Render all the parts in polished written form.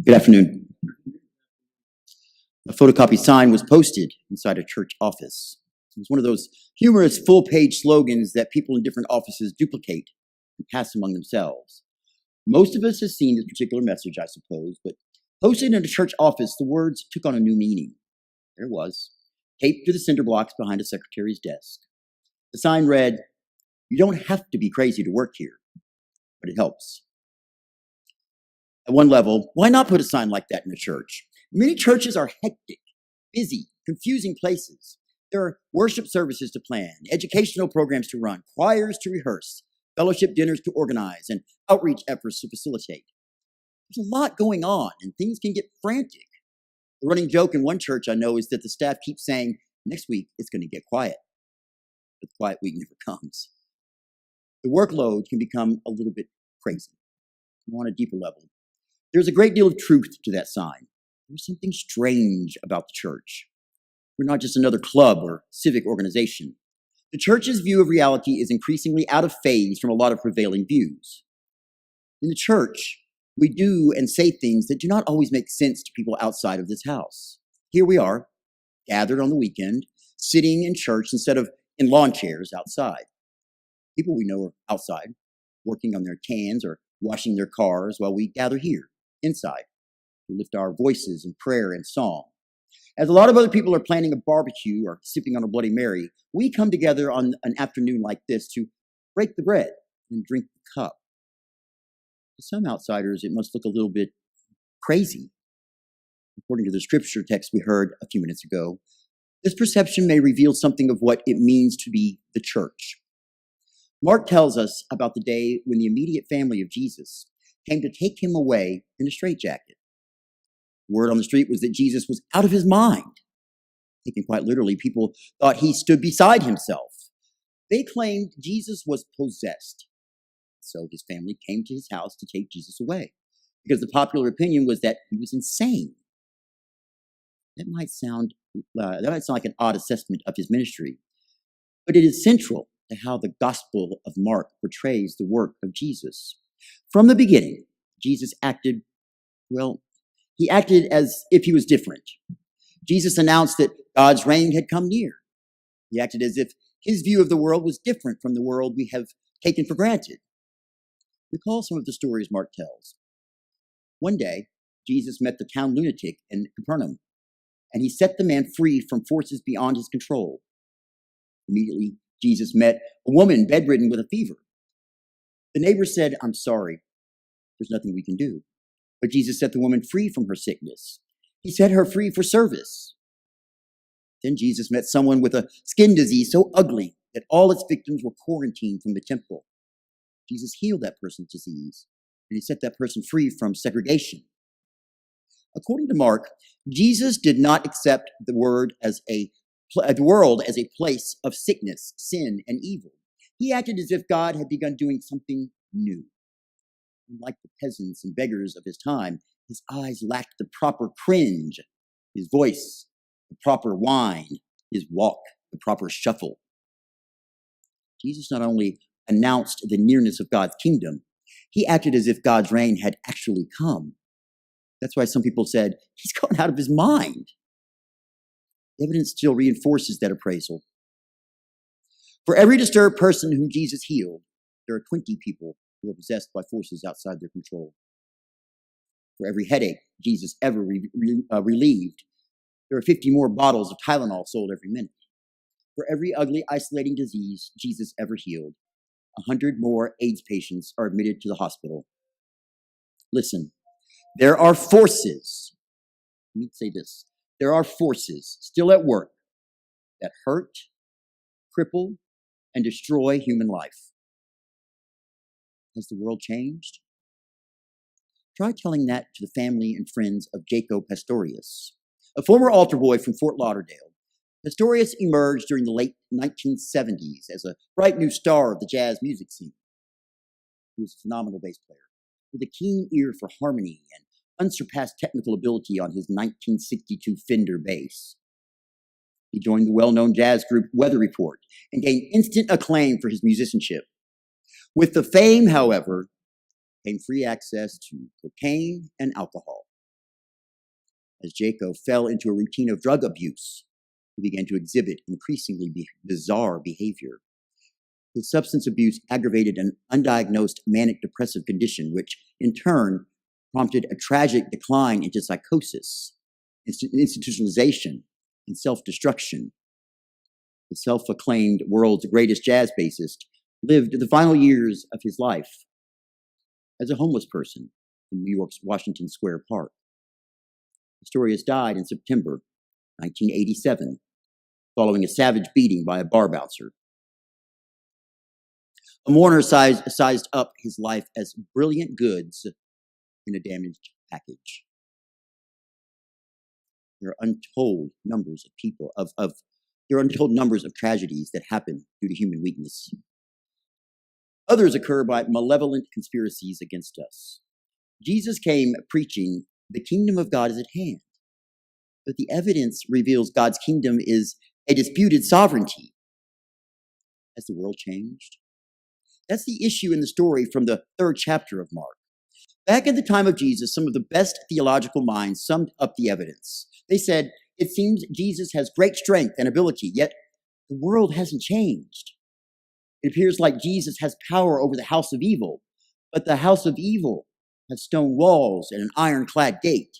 Good afternoon. A photocopy sign was posted inside a church office. It was one of those humorous full-page slogans that people in different offices duplicate and pass among themselves. Most of us have seen this particular message, I suppose, but posted in a church office, the words took on a new meaning. There it was, taped to the cinder blocks behind a secretary's desk. The sign read, "You don't have to be crazy to work here, but it helps." At one level, why not put a sign like that in a church? Many churches are hectic, busy, confusing places. There are worship services to plan, educational programs to run, choirs to rehearse, fellowship dinners to organize, and outreach efforts to facilitate. There's a lot going on, and things can get frantic. The running joke in one church I know is that the staff keeps saying, "Next week, it's going to get quiet." But the quiet week never comes. The workload can become a little bit crazy. On a deeper level, there's a great deal of truth to that sign. There's something strange about the church. We're not just another club or civic organization. The church's view of reality is increasingly out of phase from a lot of prevailing views. In the church, we do and say things that do not always make sense to people outside of this house. Here we are, gathered on the weekend, sitting in church instead of in lawn chairs outside. People we know are outside, working on their cans or washing their cars while we gather here, inside. We lift our voices in prayer and song. As a lot of other people are planning a barbecue or sipping on a Bloody Mary, we come together on an afternoon like this to break the bread and drink the cup. To some outsiders, it must look a little bit crazy. According to the scripture text we heard a few minutes ago, this perception may reveal something of what it means to be the church. Mark tells us about the day when the immediate family of Jesus came to take him away in a straitjacket. Word on the street was that Jesus was out of his mind. Taken quite literally, people thought he stood beside himself. They claimed Jesus was possessed. So his family came to his house to take Jesus away because the popular opinion was that he was insane. That might sound like an odd assessment of his ministry, but it is central to how the Gospel of Mark portrays the work of Jesus. From the beginning, Jesus acted as if he was different. Jesus announced that God's reign had come near. He acted as if his view of the world was different from the world we have taken for granted. Recall some of the stories Mark tells. One day, Jesus met the town lunatic in Capernaum, and he set the man free from forces beyond his control. Immediately, Jesus met a woman bedridden with a fever. The neighbor said, "I'm sorry, there's nothing we can do." But Jesus set the woman free from her sickness. He set her free for service. Then Jesus met someone with a skin disease so ugly that all its victims were quarantined from the temple. Jesus healed that person's disease, and he set that person free from segregation. According to Mark, Jesus did not accept the world as a place of sickness, sin, and evil. He acted as if God had begun doing something new. Like the peasants and beggars of his time, his eyes lacked the proper cringe, his voice, the proper whine, his walk, the proper shuffle. Jesus not only announced the nearness of God's kingdom, he acted as if God's reign had actually come. That's why some people said, he's gone out of his mind. Evidence still reinforces that appraisal. For every disturbed person whom Jesus healed, there are 20 people who are possessed by forces outside their control. For every headache Jesus ever relieved, there are 50 more bottles of Tylenol sold every minute. For every ugly, isolating disease Jesus ever healed, 100 more AIDS patients are admitted to the hospital. Listen, there are forces, let me say this, there are forces still at work that hurt, cripple, and destroy human life. Has the world changed? Try telling that to the family and friends of Jakob Pistorius, a former altar boy from Fort Lauderdale. Pistorius emerged during the late 1970s as a bright new star of the jazz music scene. He was a phenomenal bass player with a keen ear for harmony and unsurpassed technical ability on his 1962 Fender bass. He joined the well-known jazz group Weather Report and gained instant acclaim for his musicianship. With the fame, however, came free access to cocaine and alcohol. As Jacob fell into a routine of drug abuse, he began to exhibit increasingly bizarre behavior. His substance abuse aggravated an undiagnosed manic depressive condition, which in turn prompted a tragic decline into psychosis, institutionalization, and self-destruction. The self-acclaimed world's greatest jazz bassist lived the final years of his life as a homeless person in New York's Washington Square Park. Pistorius died in September 1987, following a savage beating by a bar bouncer. A mourner sized up his life as brilliant goods in a damaged package. There are untold numbers of people, there are untold numbers of tragedies that happen due to human weakness. Others occur by malevolent conspiracies against us. Jesus came preaching, the kingdom of God is at hand. But the evidence reveals God's kingdom is a disputed sovereignty. Has the world changed? That's the issue in the story from the 3rd chapter of Mark. Back at the time of Jesus, some of the best theological minds summed up the evidence. They said, it seems Jesus has great strength and ability, yet the world hasn't changed. It appears like Jesus has power over the house of evil, but the house of evil has stone walls and an ironclad gate.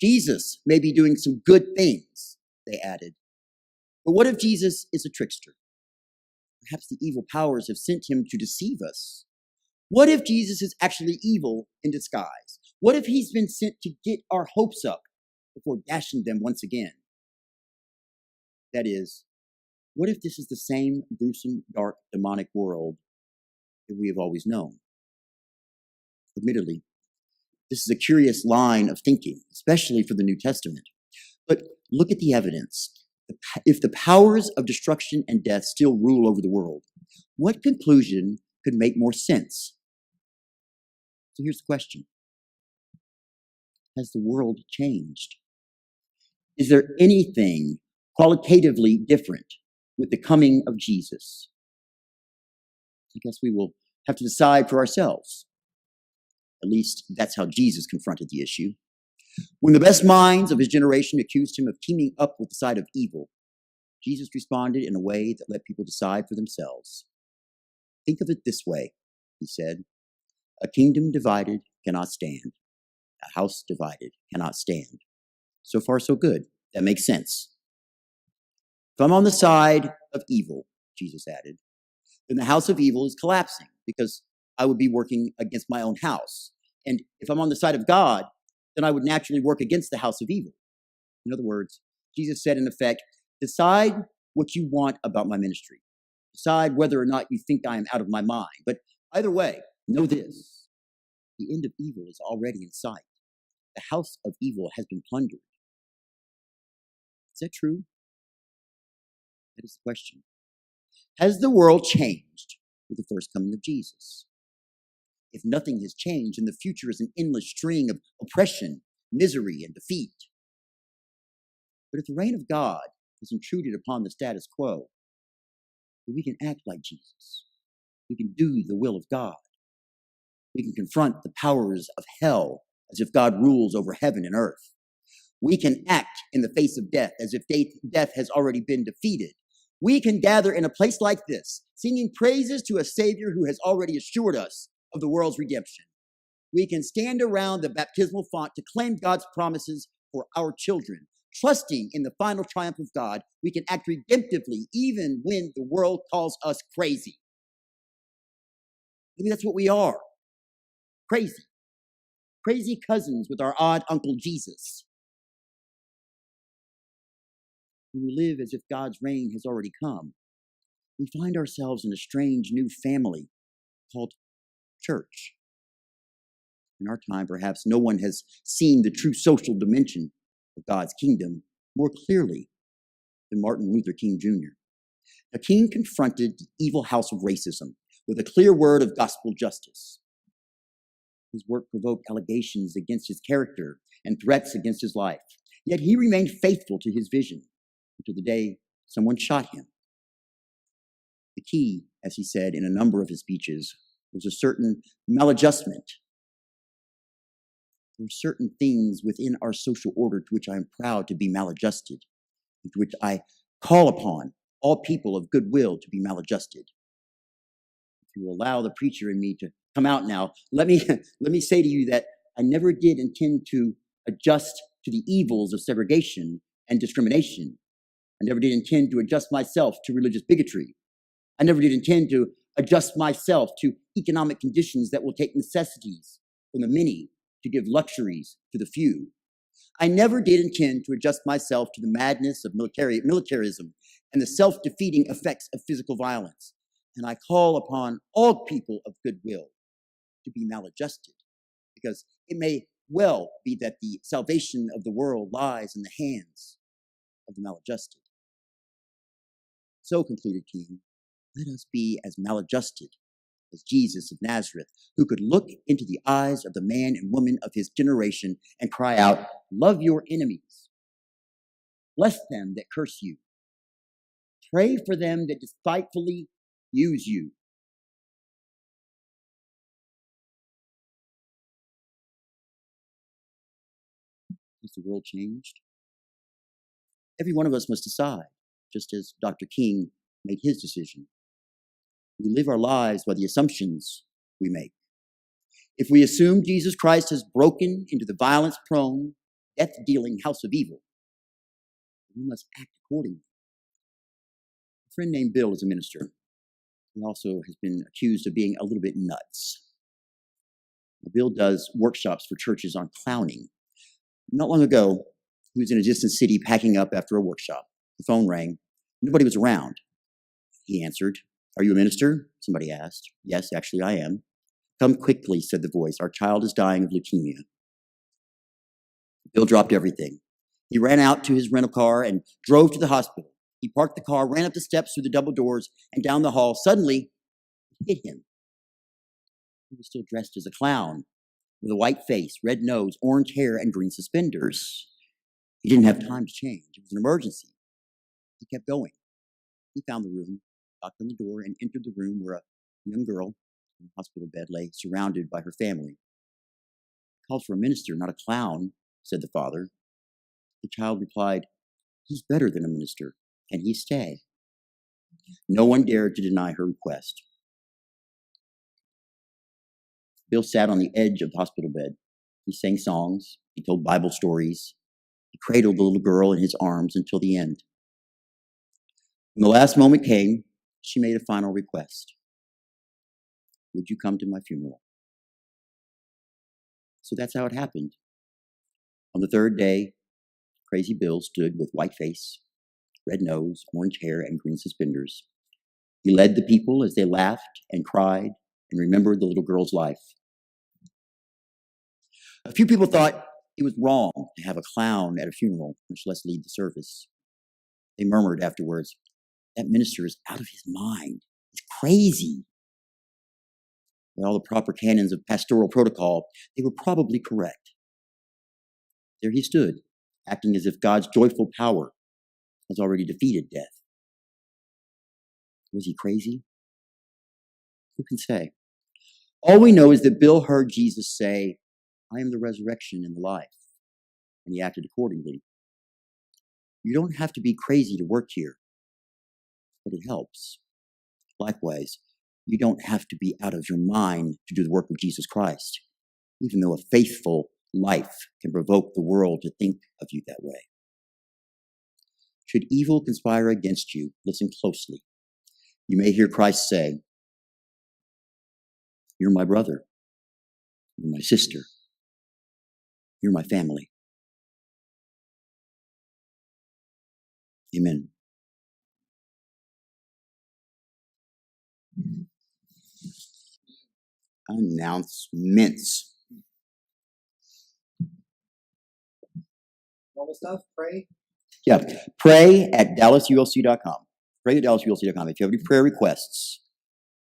Jesus may be doing some good things, they added. But what if Jesus is a trickster? Perhaps the evil powers have sent him to deceive us. What if Jesus is actually evil in disguise? What if he's been sent to get our hopes up before dashing them once again? That is, what if this is the same gruesome, dark, demonic world that we have always known? Admittedly, this is a curious line of thinking, especially for the New Testament. But look at the evidence. If the powers of destruction and death still rule over the world, what conclusion could make more sense? So here's the question. Has the world changed? Is there anything qualitatively different with the coming of Jesus? I guess we will have to decide for ourselves. At least that's how Jesus confronted the issue. When the best minds of his generation accused him of teaming up with the side of evil, Jesus responded in a way that let people decide for themselves. Think of it this way, he said. A kingdom divided cannot stand. A house divided cannot stand. So far, so good. That makes sense. If I'm on the side of evil, Jesus added, then the house of evil is collapsing because I would be working against my own house. And if I'm on the side of God, then I would naturally work against the house of evil. In other words, Jesus said, in effect, decide what you want about my ministry. Decide whether or not you think I am out of my mind. But either way, know this. The end of evil is already in sight. The house of evil has been plundered. Is that true? That is the question. Has the world changed with the first coming of Jesus? If nothing has changed, then the future is an endless string of oppression, misery, and defeat. But if the reign of God has intruded upon the status quo, then we can act like Jesus. We can do the will of God. We can confront the powers of hell as if God rules over heaven and earth. We can act in the face of death as if death has already been defeated. We can gather in a place like this, singing praises to a Savior who has already assured us of the world's redemption. We can stand around the baptismal font to claim God's promises for our children. Trusting in the final triumph of God, we can act redemptively even when the world calls us crazy. Maybe that's what we are. Crazy. Crazy cousins with our odd Uncle Jesus. When we live as if God's reign has already come, we find ourselves in a strange new family called church. In our time, perhaps no one has seen the true social dimension of God's kingdom more clearly than Martin Luther King Jr. Now, King confronted the evil house of racism with a clear word of gospel justice. His work provoked allegations against his character and threats against his life. Yet he remained faithful to his vision until the day someone shot him. The key, as he said in a number of his speeches, was a certain maladjustment. There are certain things within our social order to which I am proud to be maladjusted, and to which I call upon all people of goodwill to be maladjusted. If you will allow the preacher in me to come out now, let me say to you that I never did intend to adjust to the evils of segregation and discrimination. I never did intend to adjust myself to religious bigotry. I never did intend to adjust myself to economic conditions that will take necessities from the many to give luxuries to the few. I never did intend to adjust myself to the madness of militarism and the self-defeating effects of physical violence. And I call upon all people of goodwill to be maladjusted, because it may well be that the salvation of the world lies in the hands of the maladjusted. So, concluded King, let us be as maladjusted as Jesus of Nazareth, who could look into the eyes of the man and woman of his generation and cry out, "Love your enemies. Bless them that curse you. Pray for them that despitefully use you." Has the world changed? Every one of us must decide, just as Dr. King made his decision. We live our lives by the assumptions we make. If we assume Jesus Christ has broken into the violence-prone, death-dealing house of evil, we must act accordingly. A friend named Bill is a minister. He also has been accused of being a little bit nuts. Bill does workshops for churches on clowning. Not long ago, he was in a distant city packing up after a workshop. The phone rang. Nobody was around. He answered. "Are you a minister?" somebody asked. "Yes, actually I am." "Come quickly," said the voice. "Our child is dying of leukemia." Bill dropped everything. He ran out to his rental car and drove to the hospital. He parked the car, ran up the steps through the double doors and down the hall. Suddenly, it hit him. He was still dressed as a clown, with a white face, red nose, orange hair, and green suspenders. He didn't have time to change. It was an emergency. He kept going. He found the room, knocked on the door, and entered the room where a young girl in a hospital bed lay surrounded by her family. "Called for a minister, not a clown," said the father. The child replied, "He's better than a minister. Can he stay?" No one dared to deny her request. Bill sat on the edge of the hospital bed. He sang songs. He told Bible stories. He cradled the little girl in his arms until the end. When the last moment came, she made a final request. "Would you come to my funeral?" So that's how it happened. On the third day, Crazy Bill stood with white face, red nose, orange hair, and green suspenders. He led the people as they laughed and cried and remembered the little girl's life. A few people thought it was wrong to have a clown at a funeral, much less lead the service. They murmured afterwards, "That minister is out of his mind. He's crazy." By all the proper canons of pastoral protocol, they were probably correct. There he stood, acting as if God's joyful power has already defeated death. Was he crazy? Who can say? All we know is that Bill heard Jesus say, "I am the resurrection and the life," and he acted accordingly. You don't have to be crazy to work here, but it helps. Likewise, you don't have to be out of your mind to do the work of Jesus Christ, even though a faithful life can provoke the world to think of you that way. Should evil conspire against you, listen closely. You may hear Christ say, "You're my brother. You're my sister. You're my family." Amen. Announcements. Normal stuff, pray. Yeah, pray at DallasULC.com. Pray at DallasULC.com. If you have any prayer requests,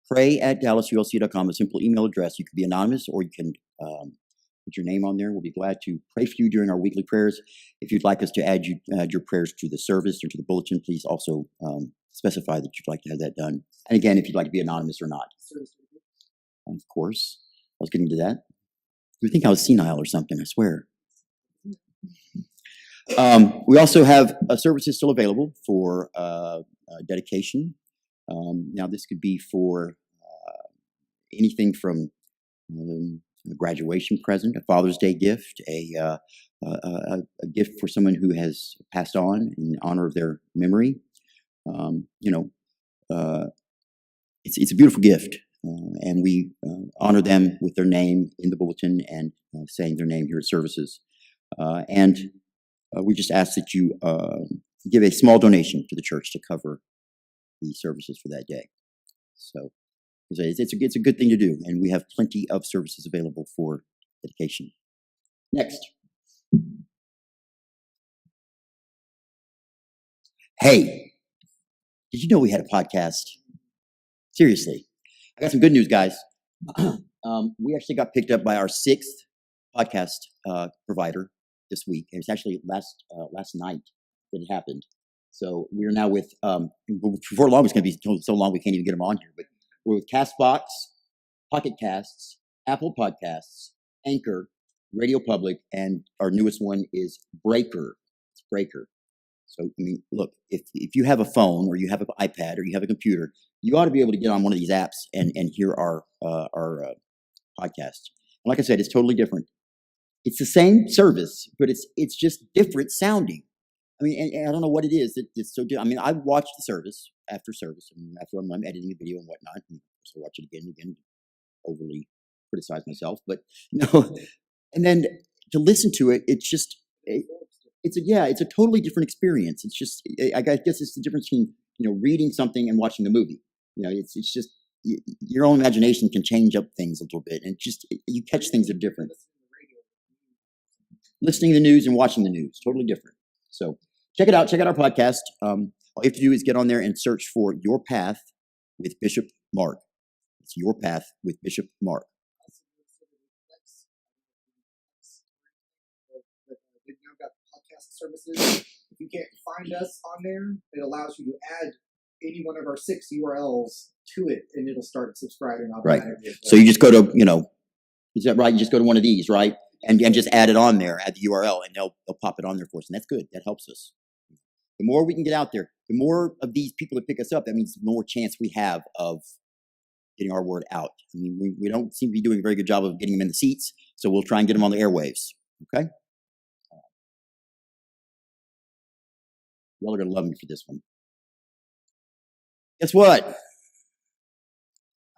pray at DallasULC.com. A simple email address. You can be anonymous or you can put your name on there. We'll be glad to pray for you during our weekly prayers. If you'd like us to add your prayers to the service or to the bulletin, please also specify that you'd like to have that done. And again, if you'd like to be anonymous or not. Of course. I was getting to that. You think I was senile or something, I swear. We also have services still available for dedication. Now, this could be for anything from a graduation present, a Father's Day gift, a gift for someone who has passed on in honor of their memory. It's a beautiful gift, and we honor them with their name in the bulletin and saying their name here at services. And we just ask that you give a small donation to the church to cover the services for that day. So it's a good thing to do, and we have plenty of services available for dedication. Next. Hey, did you know we had a podcast? Seriously, I got some good news, guys. We actually got picked up by our 6th podcast provider this week. It was actually last night that it happened. So we're now with, before long, it's going to be so long we can't even get them on here, but we're with CastBox, Pocket Casts, Apple Podcasts, Anchor, Radio Public, and our newest one is Breaker. It's Breaker. So, I mean, look, if you have a phone or you have an iPad or you have a computer, you ought to be able to get on one of these apps and hear our podcasts. And like I said, it's totally different. It's the same service, but it's just different sounding. I mean, and I don't know what it is. It's so. I mean, I watch the service after service, and after I'm editing a video and whatnot, and so watch it again and again. Overly criticize myself, but no. And then to listen to it, it's just it's a totally different experience. It's just I guess it's the difference between reading something and watching a movie. It's just your own imagination can change up things a little bit, and just you catch things that are different. Listening to the news and watching the news, totally different. So check it out. Check out our podcast. All you have to do is get on there and search for Your Path with Bishop Mark. It's Your Path with Bishop Mark. We've now got podcast services. If you can't find us on there, it allows you to add any one of our 6 URLs to it, and it'll start subscribing automatically. Right. So you just go to, is that right? You just go to one of these, right? And just add it on there, add the URL, and they'll pop it on there for us. And that's good. That helps us. The more we can get out there, the more of these people that pick us up, that means the more chance we have of getting our word out. I mean, we don't seem to be doing a very good job of getting them in the seats, so we'll try and get them on the airwaves. Okay? Y'all are going to love me for this one. Guess what?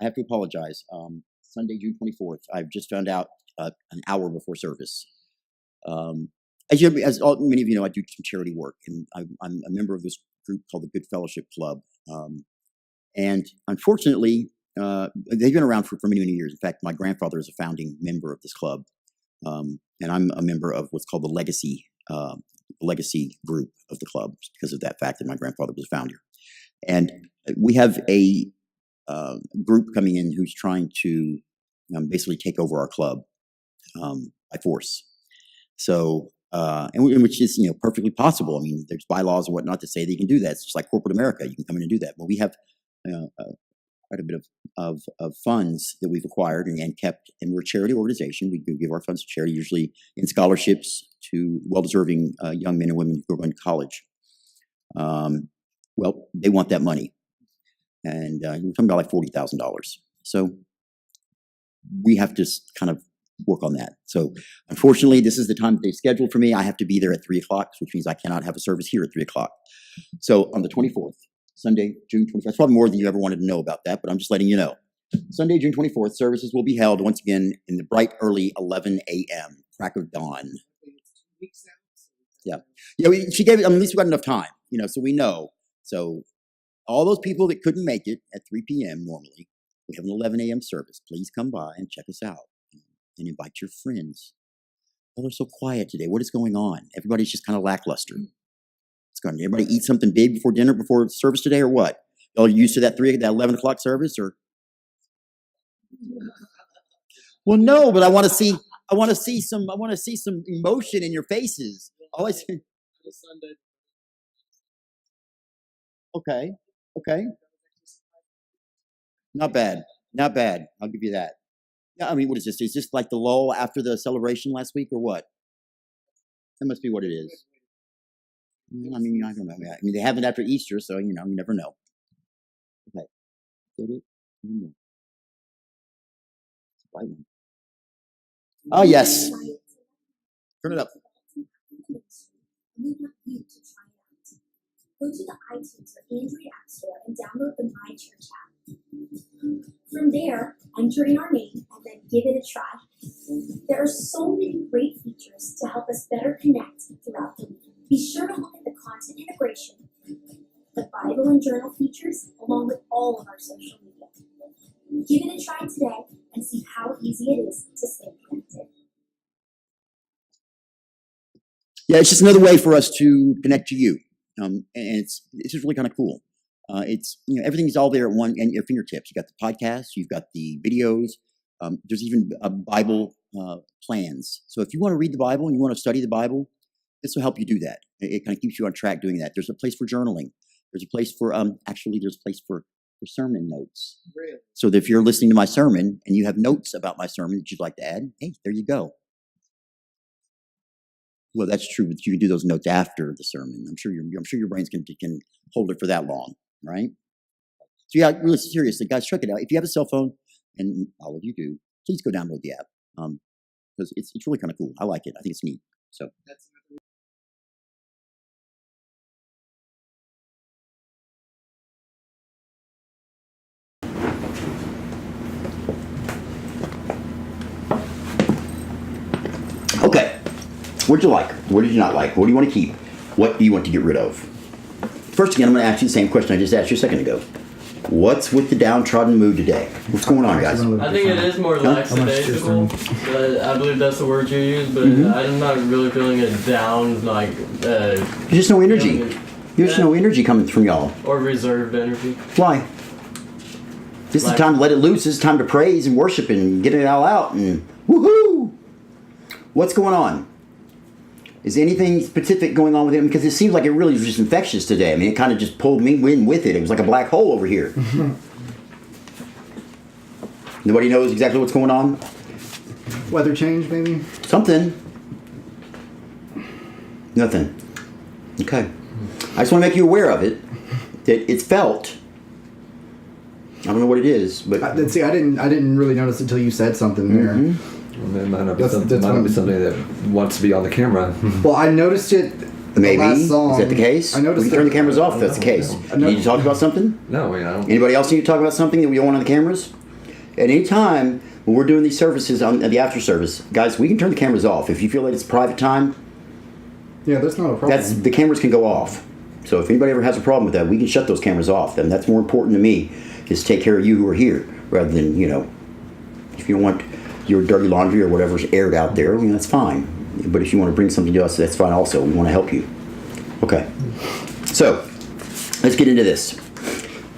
I have to apologize. Sunday, June 24th, I've just found out an hour before service. As many of you know, I do some charity work, and I'm a member of this group called the Good Fellowship Club. And unfortunately, they've been around for many, many years. In fact, my grandfather is a founding member of this club, and I'm a member of what's called the legacy group of the club because of that fact that my grandfather was a founder. And we have a group coming in who's trying to basically take over our club by force. So, and which is perfectly possible. I mean, there's bylaws and whatnot that say that you can do that. It's just like corporate America. You can come in and do that. But we have quite a bit of funds that we've acquired and kept, and we're a charity organization. We do give our funds to charity, usually in scholarships to well-deserving young men and women who are going to college. Well, they want that money, and we're talking about like $40,000. So we have to kind of work on that. So unfortunately, this is the time that they scheduled for me. I have to be there at 3:00, which means I cannot have a service here at 3:00. So on the 24th, Sunday, June 24th, that's probably more than you ever wanted to know about that, but I'm just letting you know. Sunday, June 24th, services will be held once again in the bright early 11 a.m., crack of dawn. Yeah. She gave it, at least we got enough time, so we know. So all those people that couldn't make it at 3 p.m. normally, we have an 11 a.m. service. Please come by and check us out and invite your friends. Y'all are so quiet today. What is going on? Everybody's just kind of lackluster. What's going on? Everybody eat something big before dinner, before service today, or what? Y'all are used to that 11 o'clock service, or? Well, no, but I want to see some emotion in your faces. All I see. Okay. Not bad. I'll give you that. Yeah, I mean, what is this? Is this like the lull after the celebration last week, or what? That must be what it is. I mean, I don't know. I mean, they have it after Easter, so you never know. Okay, did it? White one. Oh yes. Turn it up. We want you to try it out. Go to the iTunes or Android App Store and download the My Church app. From there, enter in our name and then give it a try. There are so many great features to help us better connect throughout the week. Be sure to look at the content integration, the Bible and journal features, along with all of our social media. Give it a try today and see how easy it is to stay connected. Yeah, it's just another way for us to connect to you, and it's just really kind of cool. It's everything's all there at at your fingertips. You got the podcast, you've got the videos. There's even Bible plans. So if you want to read the Bible and you want to study the Bible, this will help you do that. It kind of keeps you on track doing that. There's a place for journaling. There's a place for there's a place for sermon notes. Really? So that if you're listening to my sermon and you have notes about my sermon that you'd like to add, hey, there you go. Well, that's true, but you can do those notes after the sermon. I'm sure your brains can hold it for that long, right? So yeah, really seriously, guys, check it out. If you have a cell phone, and all of you do, please go download the app because it's really kind of cool. I like it. I think it's neat. So That's okay, what did you like? What did you not like? What do you want to keep? What do you want to get rid of? First again, I'm going to ask you the same question I just asked you a second ago. What's with the downtrodden mood today? What's going on, guys? I think it is more lackadaisical. I believe that's the word you use, but I'm not really feeling it down like. There's just no energy. There's no energy coming from y'all. Or reserved energy. Why? This is the time to let it loose. This is time to praise and worship and get it all out and woohoo! What's going on? Is anything specific going on with him? Because it seems like it really was just infectious today. I mean, it kind of just pulled me in with it. It was like a black hole over here. Nobody knows exactly what's going on? Weather change, maybe? Something. Nothing. Okay. I just want to make you aware of it. That it's felt. I don't know what it is, but I didn't really notice until you said something there. Well, it might not be something that wants to be on the camera. Well, I noticed it. maybe. Last song, Is that the case? I noticed we can turn the cameras off if that's the case. You need to talk about something? No, I don't. Anybody else need to talk about something that we don't want on the cameras? At any time when we're doing these services on the after service, guys, we can turn the cameras off. If you feel like it's private time, yeah, that's not a problem. the cameras can go off. So if anybody ever has a problem with that, we can shut those cameras off. And that's more important to me, is take care of you who are here, rather than, if you don't want your dirty laundry or whatever's aired out there, that's fine. But if you want to bring something to us, that's fine also. We want to help you. Okay. So, let's get into this.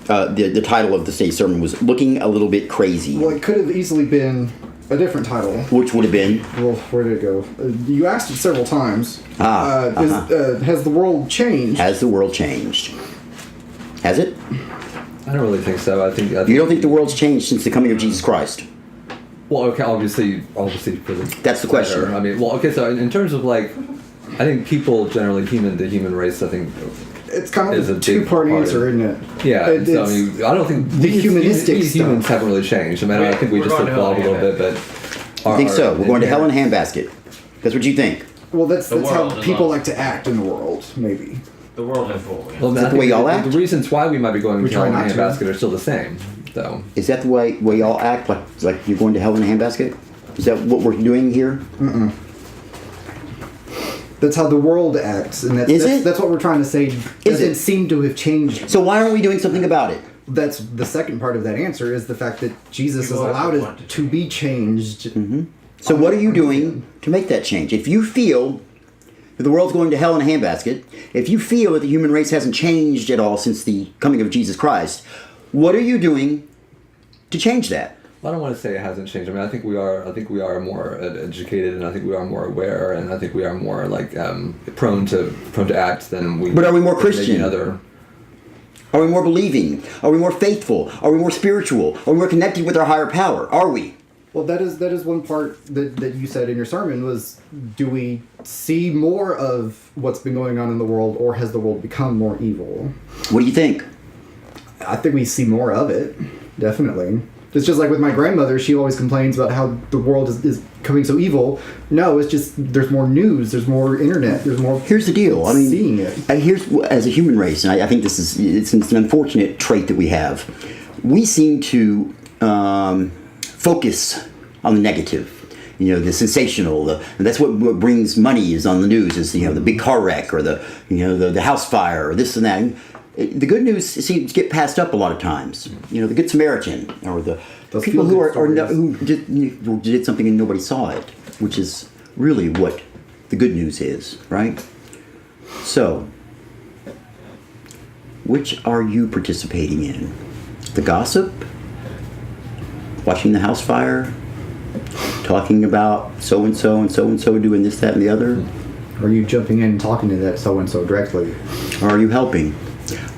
The title of today's sermon was Looking a Little Bit Crazy. Well, it could have easily been a different title. Which would have been? Well, where did it go? You asked it several times. Uh-huh. Has the world changed? Has the world changed? Has it? I don't really think so. I think you don't think the world's changed since the coming of Jesus Christ? Well, okay, obviously for the that's the question. I mean, well, okay, so in terms of I think people generally, the human race, I think it's kind of a two-part answer, isn't it? Yeah, so, I mean, I don't think the humanistic humans haven't really changed. I mean, I think we just evolved a little bit, but I think so. We're going to hell in a handbasket. That's what you think. Well, that's how people like to act in the world, maybe. The world has full. Well, is that the way y'all act? The reasons why we might be going to hell in a handbasket are still the same, though. Is that the way y'all act? Like you're going to hell in a handbasket? Is that what we're doing here? Mm-mm. That's how the world acts, and that's what we're trying to say. Doesn't seem to have changed. So why aren't we doing something about it? That's the second part of that answer, is the fact that Jesus has allowed it to be changed. Mm-hmm. So what are you doing to make that change? If you feel that the world's going to hell in a handbasket, if you feel that the human race hasn't changed at all since the coming of Jesus Christ, what are you doing to change that? I don't want to say it hasn't changed. I mean, I think we are more educated, and I think we are more aware, and I think we are more prone to act than we. But are we more Christian? Are we more believing? Are we more faithful? Are we more spiritual? Are we more connected with our higher power? Are we? Well, that is one part that you said in your sermon was, do we see more of what's been going on in the world, or has the world become more evil? What do you think? I think we see more of it, definitely. It's just like with my grandmother, she always complains about how the world is becoming so evil. No, it's just there's more news, there's more internet, there's more. Here's the deal. I mean, seeing it. Here's as a human race, and I think it's an unfortunate trait that we have. We seem to focus on the negative. You know, the sensational. And that's what brings money is on the news. Is the big car wreck or the house fire or this and that. And the good news seems to get passed up a lot of times. You know, the Good Samaritan or the people who did something and nobody saw it, which is really what the good news is, right? So, which are you participating in? The gossip? Watching the house fire? Talking about so-and-so and so-and-so doing this, that, and the other? Are you jumping in and talking to that so-and-so directly? Or are you helping?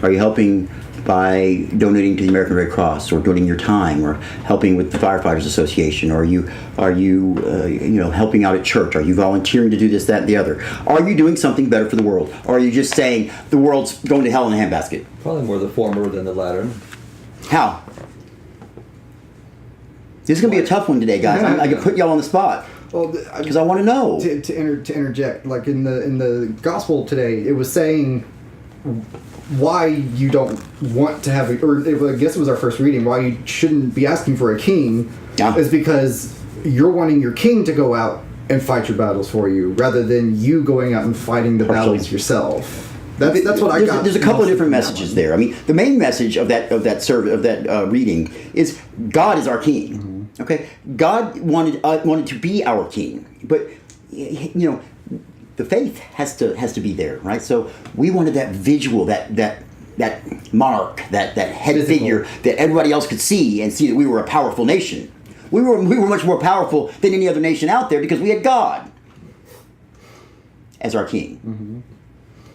Are you helping by donating to the American Red Cross, or donating your time, or helping with the Firefighters Association? Or are you helping out at church? Are you volunteering to do this, that, and the other? Are you doing something better for the world? Or are you just saying the world's going to hell in a handbasket? Probably more the former than the latter. How? This is going to be a tough one today, guys. I can put y'all on the spot. Well, because I want to know. To interject, like in the gospel today, it was saying why you don't want to have I guess it was our first reading, why you shouldn't be asking for a king is because you're wanting your king to go out and fight your battles for you rather than you going out and fighting the battles yourself. That's what I got. There's a couple of different messages there. I mean, the main message of that reading is God is our king. Mm-hmm. Okay, God wanted to be our king, but the faith has to be there, right? So we wanted that visual, that monarch, that head Physical figure that everybody else could see and see that we were a powerful nation. We were much more powerful than any other nation out there because we had God as our king. Mm-hmm.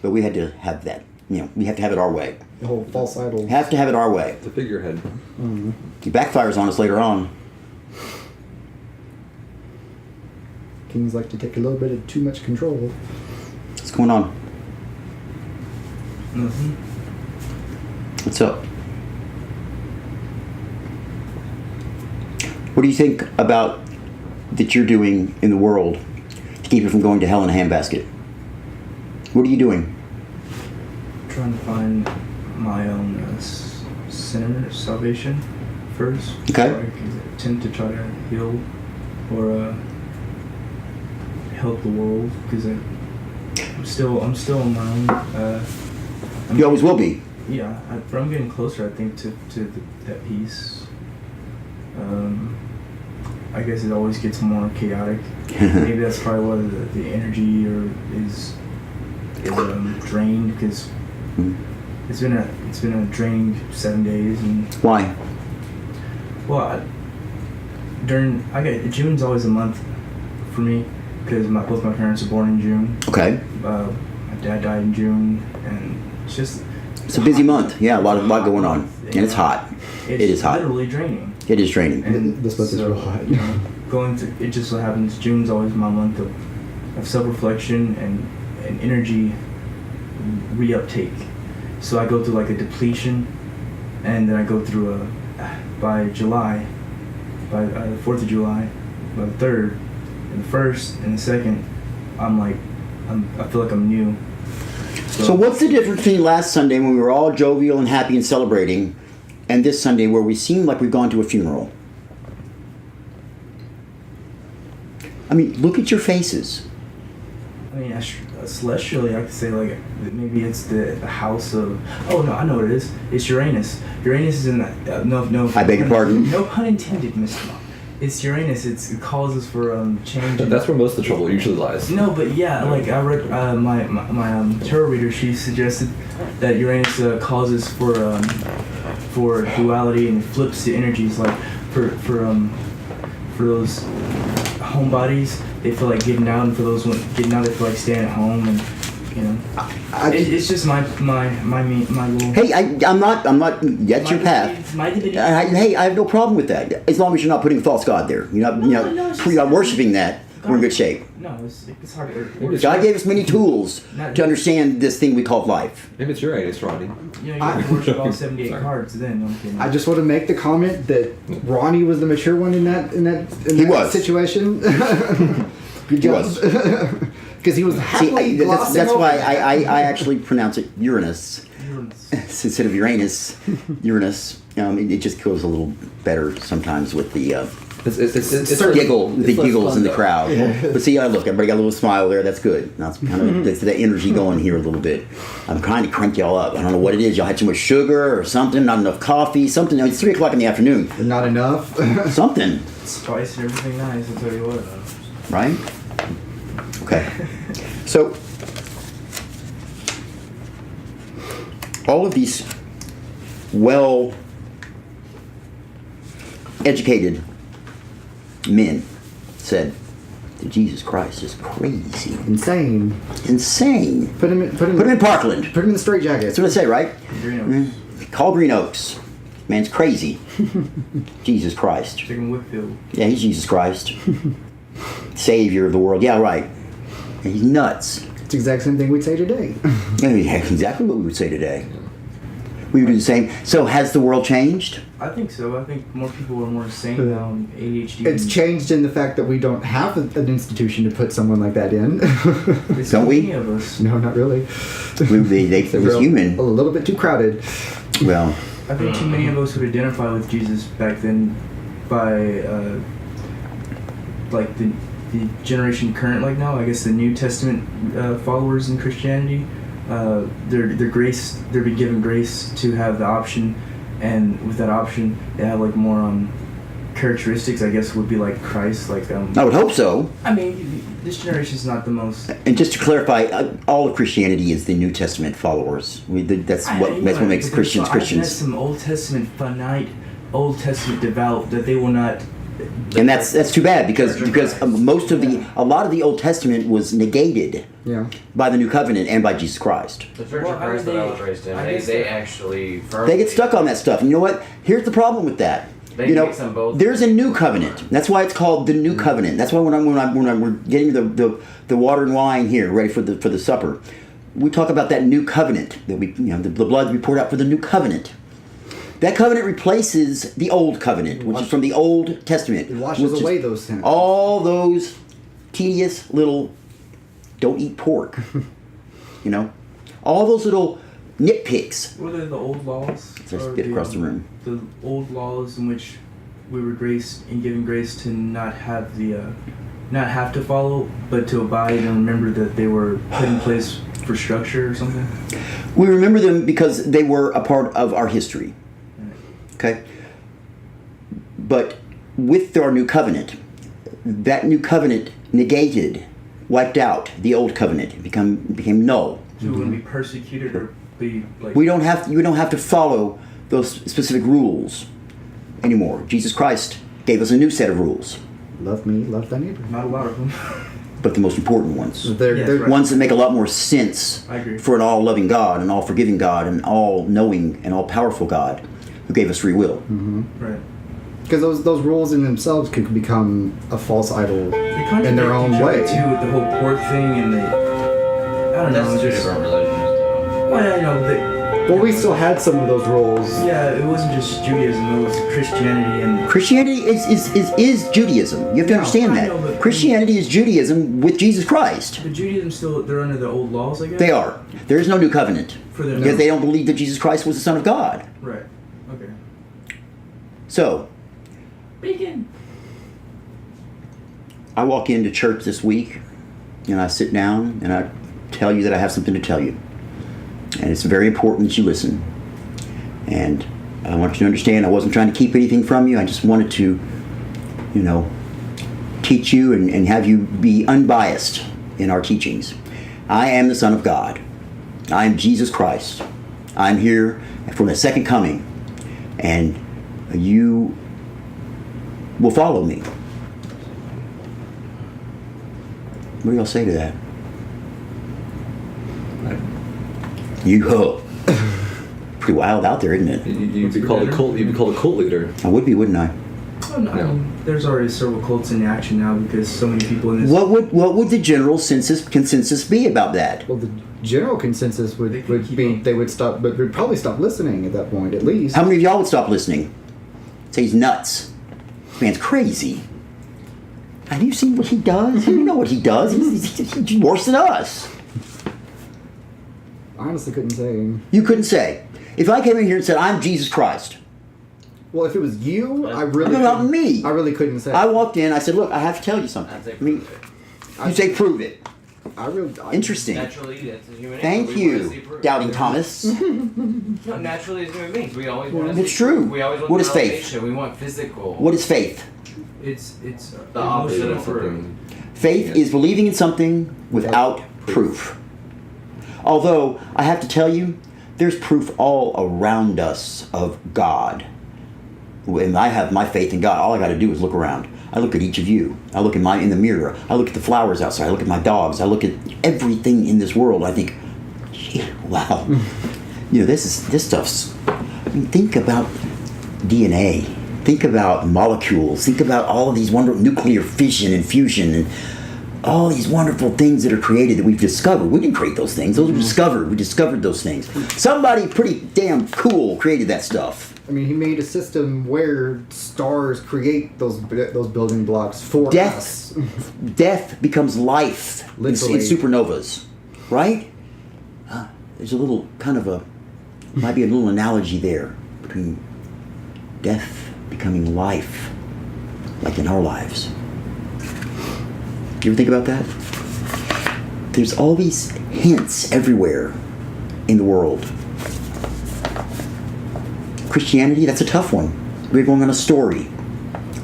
But we had to have that. We have to have it our way. The whole false idol. Have to have it our way. The figurehead. Mm-hmm. He backfires on us later on. Kings like to take a little bit of too much control. What's going on? Mm-hmm. What's up? What do you think about that you're doing in the world to keep it from going to hell in a handbasket? What are you doing? Trying to find my own sinner salvation first. Okay. So I can attempt to try to heal or help the world because I'm still on my own. You always will be. Yeah, but I'm getting closer, I think, to that peace. I guess it always gets more chaotic. Maybe that's probably why the energy is drained because it's been a draining 7 days. And why? Well, June's always a month for me because both my parents are born in June. Okay. My dad died in June, and it's a busy month. Yeah, a lot going on, and it's hot. It is hot. Literally draining. It is draining. And this month is real hot. Going through it just so happens June's always my month of self-reflection and energy reuptake. So I go through like a depletion, and then I go through by July, by the 4th of July, by the 3rd, and the 1st, and the 2nd, I feel like I'm new. So what's the difference between last Sunday when we were all jovial and happy and celebrating, and this Sunday where we seem like we've gone to a funeral? I mean, look at your faces. I mean, celestially, I could say like maybe it's the house of. Oh no, I know what it is. It's Uranus. Uranus is in that. No. I beg your pardon. No pun intended, Mr. Mom. It's Uranus. It causes for change. That's where most of the trouble usually lies. No, but yeah, like I read my tarot reader. She suggested that Uranus causes for duality and flips the energies. Like for those homebodies, they feel like getting out, and for those getting out, they feel like staying at home, and You know, it's just my little. Hey, I'm not. That's your path. My divinity. Hey, I have no problem with that, as long as you're not putting a false god there. You're not, you're not worshiping that. We're in good shape. No, it's hard. God gave us many tools to understand this thing we call life. Maybe it's Uranus, Ronnie. You can worship all 78 cards then. Okay. I just want to make the comment that Ronnie was the mature one in that situation. He was. Because he was happily glossing that's over why it. I actually pronounce it Uranus instead of Uranus. Uranus. It just goes a little better sometimes with the giggles in the crowd. Yeah. But see, look, everybody got a little smile there. That's good. That's kind of that's the energy going here a little bit. I'm trying to crank y'all up. I don't know what it is. Y'all had too much sugar or something. Not enough coffee. Something. It's 3:00 in the afternoon. Not enough. Something. Spice and everything nice. I'll tell you what. Right. Okay. So all of these well-educated men said that Jesus Christ is crazy. Insane. Put him in Parkland. Put him in the straitjacket. That's what I say, right? Green Oaks. Call Green Oaks. Man's crazy. Jesus Christ. Chicken Whitfield. Yeah, he's Jesus Christ. Savior of the world. Yeah, right. And he's nuts. It's the exact same thing we'd say today. Yeah, exactly what we would say today. We would do the same. So has the world changed? I think so. I think more people are more sane now. ADHD. It's changed in the fact that we don't have an institution to put someone like that in. Don't we? Many of us. No, not really. It was human. A little bit too crowded. Well, I think too many of us would identify with Jesus back then by like the generation current like now. I guess the New Testament followers in Christianity. They're been given grace to have the option, and with that option, they have like more characteristics. I guess would be like Christ. Like I would hope so. I mean, this generation's not the most. And just to clarify, all of Christianity is the New Testament followers. That's what makes Christians Christians. I've met some Old Testament finite, Old Testament devout that they will not. And that's too bad because a lot of the Old Testament was negated by the New Covenant and by Jesus Christ. The Church of Christ that I was raised in, they actually firmly they get stuck on that stuff. And you know what? Here's the problem with that. There's a new covenant. That's why it's called the New Covenant. That's why when we're getting the water and wine here, ready for the supper, we talk about that new covenant that the blood we poured out for the new covenant. That covenant replaces the old covenant, which is from the Old Testament. It washes away those sins. All those tedious little don't eat pork. All those little nitpicks. Were they the old laws? I spit across the room. The old laws in which we were given grace to not have to follow, but to abide and remember that they were put in place for structure or something? We remember them because they were a part of our history. Okay? But with our new covenant, that new covenant wiped out the old covenant. It became null. So we wouldn't be persecuted or be like... We don't have to follow those specific rules anymore. Jesus Christ gave us a new set of rules. Love me, love thy neighbor. Not a lot of them. But the most important ones. They're right. Ones that make a lot more sense for an all-loving God, an all-forgiving God, an all-knowing and all-powerful God who gave us free will. Mm-hmm. Right. Because those rules in themselves could become a false idol in their own way. Too, with the whole pork thing and I don't know. That's two different religions. Well, I know. Well, we still had some of those rules. Yeah, it wasn't just Judaism, it was Christianity and... Christianity is Judaism. You have to understand that. Christianity is Judaism with Jesus Christ. But Judaism still, they're under the old laws, I guess? They are. There is no new covenant. Because they don't believe that Jesus Christ was the Son of God. Right. Okay. So... Bacon! I walk into church this week, and I sit down, and I tell you that I have something to tell you. And it's very important that you listen. And I want you to understand I wasn't trying to keep anything from you. I just wanted to, teach you and have you be unbiased in our teachings. I am the Son of God. I am Jesus Christ. I'm here for the second coming. And you will follow me. What do y'all say to that? Pretty wild out there, isn't it? You'd be called a cult. You'd be called a cult leader. I would be, wouldn't I? Oh, no, I mean, there's already several cults in action now because so many people in this. What would the general consensus be about that? Well, the general consensus would be they would stop, but would probably stop listening at that point, at least. How many of y'all would stop listening? Say he's nuts. This man's crazy. Have you seen what he does? You know what he does. He's worse than us. I honestly couldn't say. You couldn't say. If I came in here and said, I'm Jesus Christ. Well, if it was you, I really. What about me? I really couldn't say. I walked in. I said, "Look, I have to tell you something." I mean, you say, "Prove it." Interesting. Naturally, that's a human. Thank you, Doubting Thomas. No, naturally, as human beings, we always want to. It's true. We always want What is faith? We want physical. What is faith? It's the opposite of proof. Faith is believing in something without proof. Although I have to tell you, there's proof all around us of God. When I have my faith in God, all I got to do is look around. I look at each of you. I look in the mirror. I look at the flowers outside. I look at my dogs. I look at everything in this world. I think, gee, wow. This stuff's. I mean, think about DNA. Think about molecules. Think about all of these wonderful nuclear fission and fusion and all these wonderful things that are created that we've discovered. We didn't create those things. Those were discovered. We discovered those things. Somebody pretty damn cool created that stuff. I mean, he made a system where stars create those building blocks for us. Death becomes life in supernovas, right? There's a little might be a little analogy there between death becoming life, like in our lives. You ever think about that? There's all these hints everywhere in the world. Christianity, that's a tough one. We're going on a story.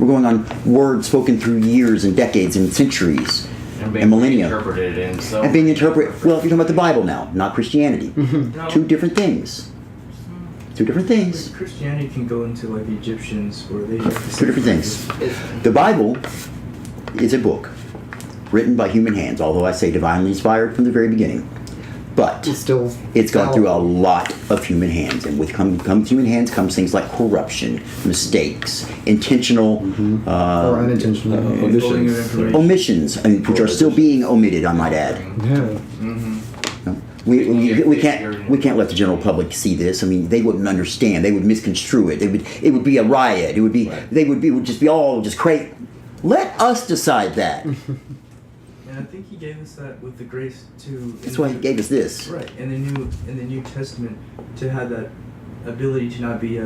We're going on words spoken through years and decades and centuries and millennia. And being interpreted. Well, if you're talking about the Bible now, not Christianity. No. Two different things. Two different things. Christianity can go into like the Egyptians where they have two different things. The Bible is a book written by human hands, although I say divinely inspired from the very beginning. But it's gone through a lot of human hands, and with human hands comes things like corruption, mistakes, intentional or unintentional omissions, which are still being omitted, I might add. Yeah. We can't let the general public see this. I mean, they wouldn't understand. They would misconstrue it. It would be a riot. It would just be all crazy. Let us decide that. And I think he gave us that with the grace to. That's why he gave us this. Right, in the New Testament, to have that ability to not be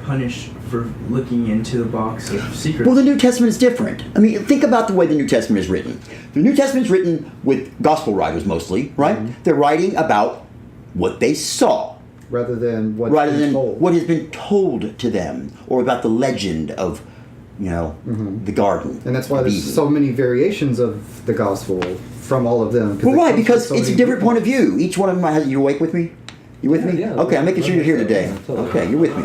punished for looking into the box of secrets. Well, the New Testament is different. I mean, think about the way the New Testament is written. The New Testament is written with gospel writers mostly, right? Mm-hmm. They're writing about what they saw, rather than what has been told to them, or about the legend of. The garden. And that's why there's so many variations of the gospel from all of them. Well, right, because it's a different point of view. Each one of them has. You awake with me? You with me? Yeah. Okay, I'm making sure you're here today. Okay, you're with me.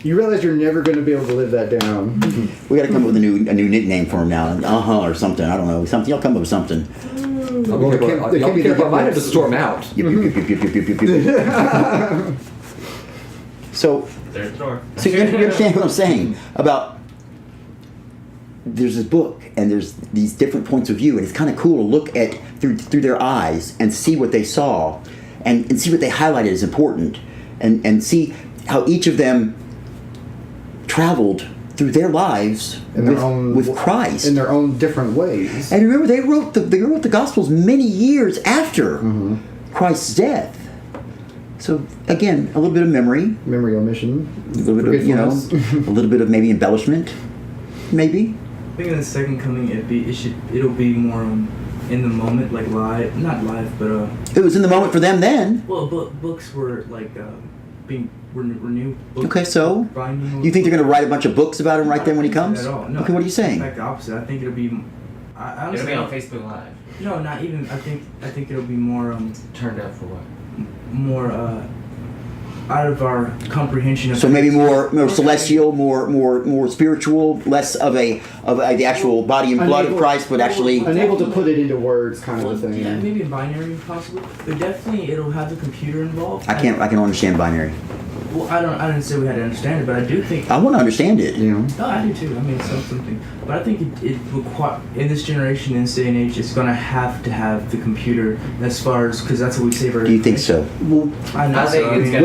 You realize you're never going to be able to live that down. We got to come up with a new nickname for him now. Or something. I don't know. Something. Y'all come up with something. Y'all be careful. I might have to storm out. So you understand what I'm saying about there's this book and there's these different points of view, and it's kind of cool to look at through their eyes and see what they saw and see what they highlighted as important and see how each of them traveled through their lives with Christ in their own different ways. And remember, they wrote the Gospels many years after Christ's death. So again, a little bit of memory omission, a little bit of a little bit of maybe embellishment, maybe. I think in the second coming, it'll be more in the moment, like live, not live, but it was in the moment for them then. Well, books were like being renewed. Okay, so you think they're going to write a bunch of books about him right then when he comes? At all. No, okay, what are you saying? In fact, the opposite. I think it'll be. It'll be on Facebook Live. No, not even. I think it'll be more. Turned out for what? More out of our comprehension of So maybe more celestial, more spiritual, less of the actual body and blood of Christ, but actually unable to put it into words, kind of a thing. Yeah, maybe a binary possibly, but definitely it'll have the computer involved. I can understand binary. Well, I didn't say we had to understand it, but I do think. I want to understand it. Yeah. No, I do too. I mean, something. But I think it require in this generation, in this day and age, it's gonna have to have the computer as far as because that's what we save our. Do you think so? Well, I think it's gonna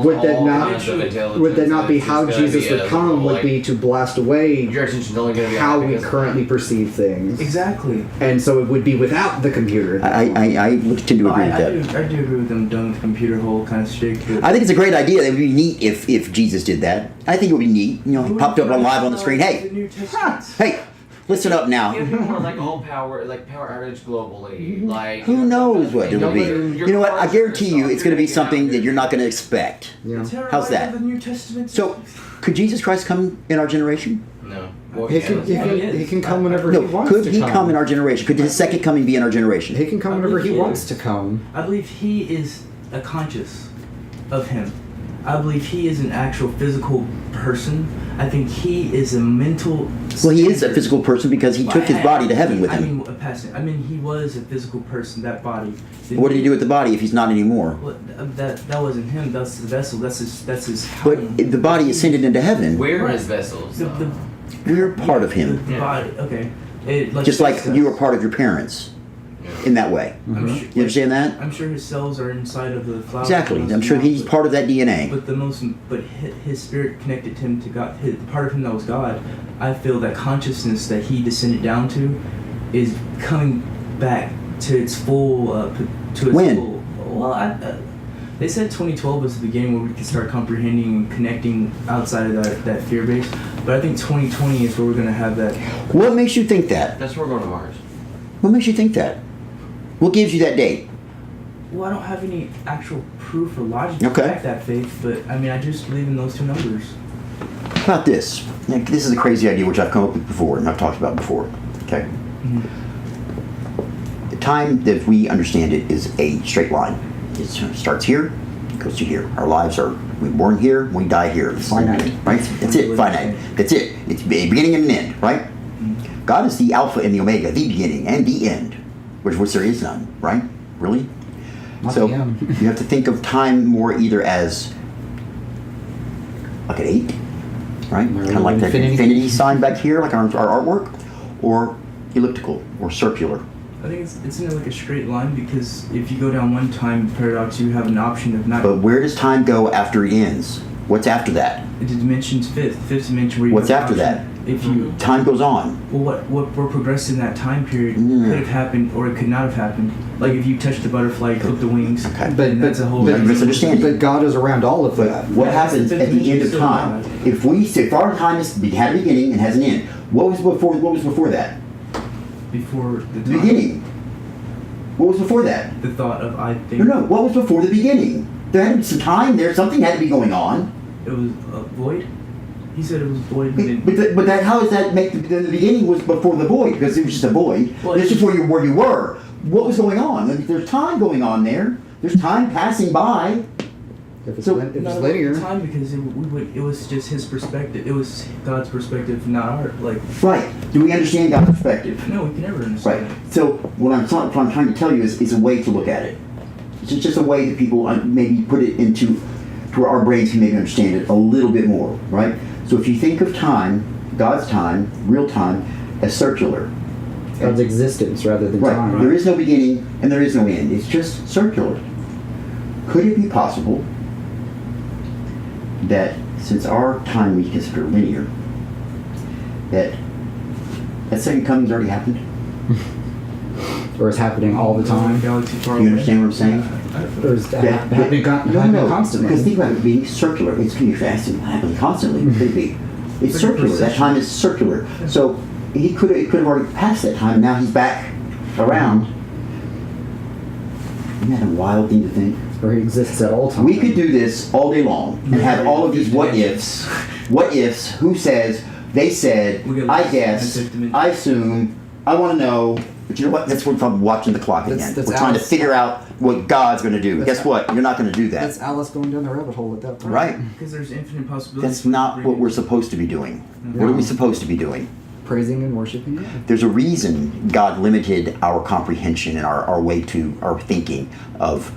would that would not be how Jesus would come? Would be to blast away your attention's only gonna be how we currently perceive things. Exactly. And so it would be without the computer. I would tend to agree with that. I do agree with them done with the computer whole kind of shtick. I think it's a great idea. It would be neat if Jesus did that. I think it would be neat. You know, he popped up on live on the screen. Hey, listen up now. Give people like all power, like power outage globally. Like Who knows what it'll be? You know what? I guarantee you, it's going to be something that you're not going to expect. Yeah. How's that? So, could Jesus Christ come in our generation? No. He can come whenever No. he wants Could to he come in our generation? Could his second coming be in our generation? He can come whenever he wants to come. I believe he is a conscious of him. I believe he is an actual physical person. I think he is a mental. Well, he is a physical person because he took his body to heaven with him. I mean, he was a physical person. That body. What did he do with the body if he's not anymore? Well, that wasn't him. That's the vessel. That's his. But the body ascended into heaven. We're his vessels. We're part of him. The body. Okay. Just like you were part of your parents. In that way. I'm sure, You understand that? I'm sure his cells are inside of the flower. Exactly. I'm sure he's part of that DNA. But his spirit connected him to God. Part of him that was God. I feel that consciousness that he descended down to is coming back to its full. When? Full, well, they said 2012 was the beginning where we could start comprehending and connecting outside of that fear base. But I think 2020 is where we're going to have that. What makes you think that? That's where we're going to Mars. What makes you think that? What gives you that date? Well, I don't have any actual proof or logic to Okay. back that faith, but I mean, I just believe in those two numbers. How about this? This is a crazy idea which I've come up with before and I've talked about before. Okay. Mm-hmm. The time that we understand it is a straight line. It starts here, it goes to here. Our lives are, we're born here, we die here. It's finite, right? That's it, finite. That's it. It's a beginning and an end, right? Mm-hmm. God is the Alpha and the Omega, the beginning and the end, which there is none, right? Really? Not So the end. you have to think of time more either as like an 8, right? Kind of like that infinity sign back here, like our artwork, or elliptical or circular. I think it's in like a straight line because if you go down one time paradox, you have an option of not. But where does time go after it ends? What's after that? The dimension's fifth dimension. Where you What's have after an option. that? If you Time goes on. well, what progressed in that time period could have happened or it could not have happened. Like if you touch the butterfly, clip the wings, Okay. But that's a whole. You're misunderstanding. But God is around all of that. What happens at the end of time? If our time had a beginning and has an end, what was before that? Before the The time, beginning. What was before that? the thought of I think No. What was before the beginning? There had to be some time there. Something had to be going on. it was void. He said it was void. But how does that make the beginning was before the void? Because it was just a void. Well, This is where you were. What was going on? There's time going on there. There's time passing by. If it's, So- if it's No, linear. time because it was just his perspective. It was God's perspective, not ours. Like Right. Do we understand God's perspective? no, we can never understand. Right. So what I'm trying to tell you is a way to look at it. It's just a way that people maybe put it into to where our brains can maybe understand it a little bit more. Right. So if you think of time, God's time, real time, as circular. God's existence rather than Right. time. There is no beginning and there is no end. It's just circular. Could it be possible that since our time we consider linear, that second coming's already happened? Or is happening all the time? Galaxy far Do you understand what I'm saying? Or is happening constantly? Because think about it being circular. It's going to be happening constantly. It could be. It's circular. That time is circular. So he could have already passed that time. And now he's back around. Isn't that a wild thing to think? Or he exists at all times. We could do this all day long and have all of these what ifs, who says, they said, I guess, I assume, I want to know. But you know what? That's what I'm watching the clock again. That's We're trying to Alice. figure out what God's going to do. That's Guess what? You're not going to do that. That's Alice going down the rabbit hole at that point. Right. Because there's infinite possibilities. That's not what we're supposed to be doing. What are we supposed to be doing? Praising and worshiping God. There's a reason God limited our comprehension and our way to our thinking of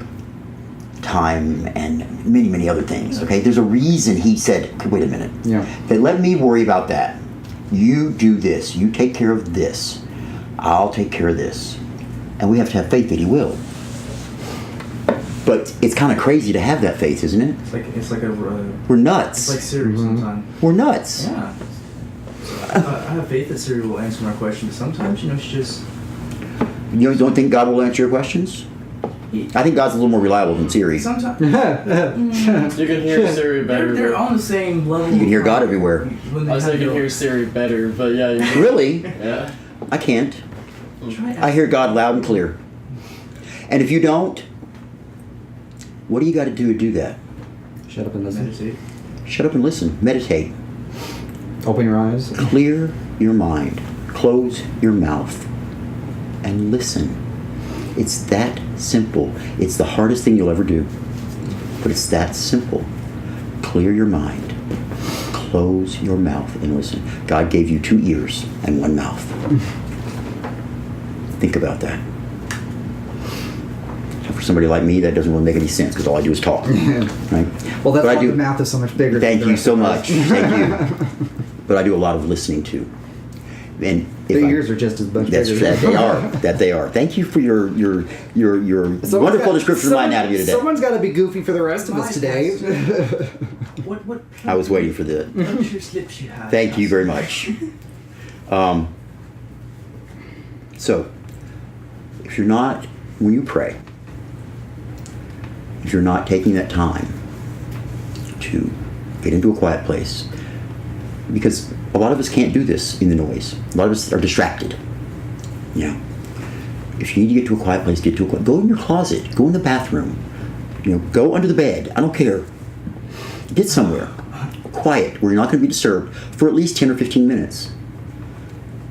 time and many, many other things. Okay, there's a reason He said, wait a minute. Yeah. Okay, let me worry about that. You do this. You take care of this. I'll take care of this. And we have to have faith that He will. But it's kind of crazy to have that faith, isn't it? It's like a. We're nuts. It's like Siri sometimes. We're nuts. Yeah. So I have faith that Siri will answer my questions. Sometimes, she just. You don't think God will answer your questions? I think God's a little more reliable than Siri. Sometimes. You can hear Siri better. They're on the same level. You can hear God everywhere. I was thinking hear Siri better, but yeah. You Really? Yeah. I can't. I hear God loud and clear. And if you don't, what do you got to do that? Shut up and listen. Meditate. Shut up and listen. Meditate. Open your eyes. Clear your mind. Close your mouth. And listen. It's that simple. It's the hardest thing you'll ever do. But it's that simple. Clear your mind. Close your mouth and listen. God gave you 2 ears and 1 mouth. Think about that. For somebody like me, that doesn't really make any sense because all I do is talk. Right? Well, that's But why the mouth is so much bigger. Thank than the you rest so of much. us. Thank you. But I do a lot of listening too. And The ears are just as much that's bigger. that they are. That they are. Thank you for your wonderful description of my anatomy today. Someone's got to be goofy for the rest of us today. What I was waiting for the. puncture slips you have? Thank you very much. So, if you're not, when you pray, if you're not taking that time to get into a quiet place, because a lot of us can't do this in the noise. A lot of us are distracted. If you need to get to a quiet place, get to a quiet. Go in your closet. Go in the bathroom. Go under the bed. I don't care. Get somewhere quiet where you're not going to be disturbed for at least 10 or 15 minutes,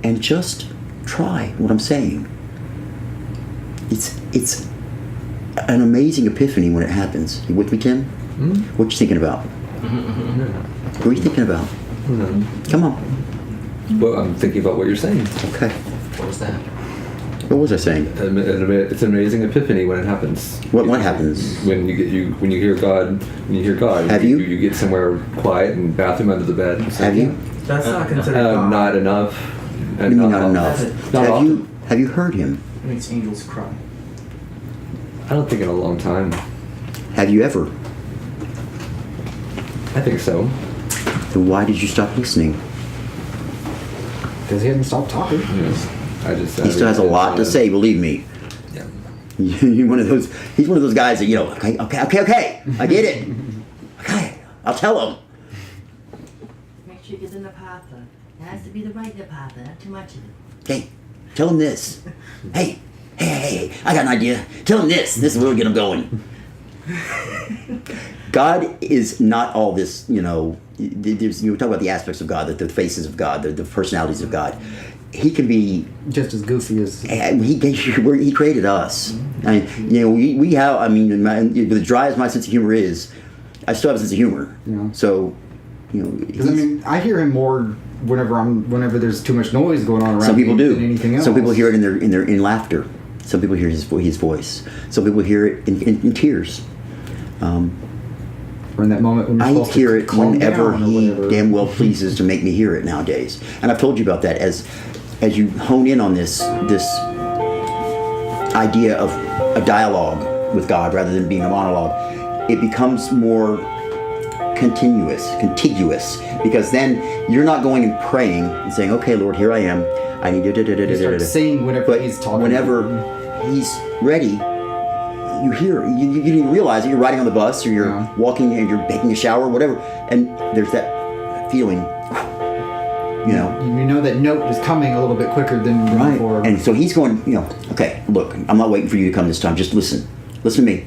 and just try what I'm saying. It's an amazing epiphany when it happens. You with me, Tim? Mm-hmm. What you thinking about? What are you thinking about? Mm-hmm. Come on. Well, I'm thinking about what you're saying. Okay. What was that? What was I saying? It's an amazing epiphany when it happens. What happens? When you hear God. Have you? You get somewhere quiet and bathroom under the bed. Have you? That's not considered God. Not enough. What do you mean not enough? Not often. Have you heard Him? It makes angels cry. I don't think in a long time. Have you ever? I think so. Then why did you stop listening? Because he hadn't stopped talking. Yes. He He still has a lot to say, believe me. Yeah. He's one of those guys that, okay, I get it. Okay, I'll tell him. Make sure you get the napatha. It has to be the right napatha, not too much of it. Hey, tell him this. Hey, I got an idea. Tell him this. This will get him going. God is not all this, there's, talk about the aspects of God, the faces of God, the personalities of God. He can be just as goofy as he created us. We have. As dry as my sense of humor is, I still have a sense of humor. So, because I hear him more whenever there's too much noise going on around. Some people do. Than anything else. Some people hear it in laughter. Some people hear his voice. Some people hear it in tears. Or in that moment when you're I supposed hear to it calm whenever down or he whatever. damn well pleases to make me hear it nowadays. And I've told you about that as you hone in on this idea of a dialogue with God rather than being a monologue, it becomes more contiguous, because then you're not going and praying and saying, okay, Lord, here I am. I need to You start saying whenever he's talking. Whenever he's ready, you hear, you didn't even realize it. You're riding on the bus or you're walking and you're taking a shower, whatever, and there's that feeling, You know that note is coming a little bit quicker than before. And so he's going, okay, look, I'm not waiting for you to come this time. Just listen to me,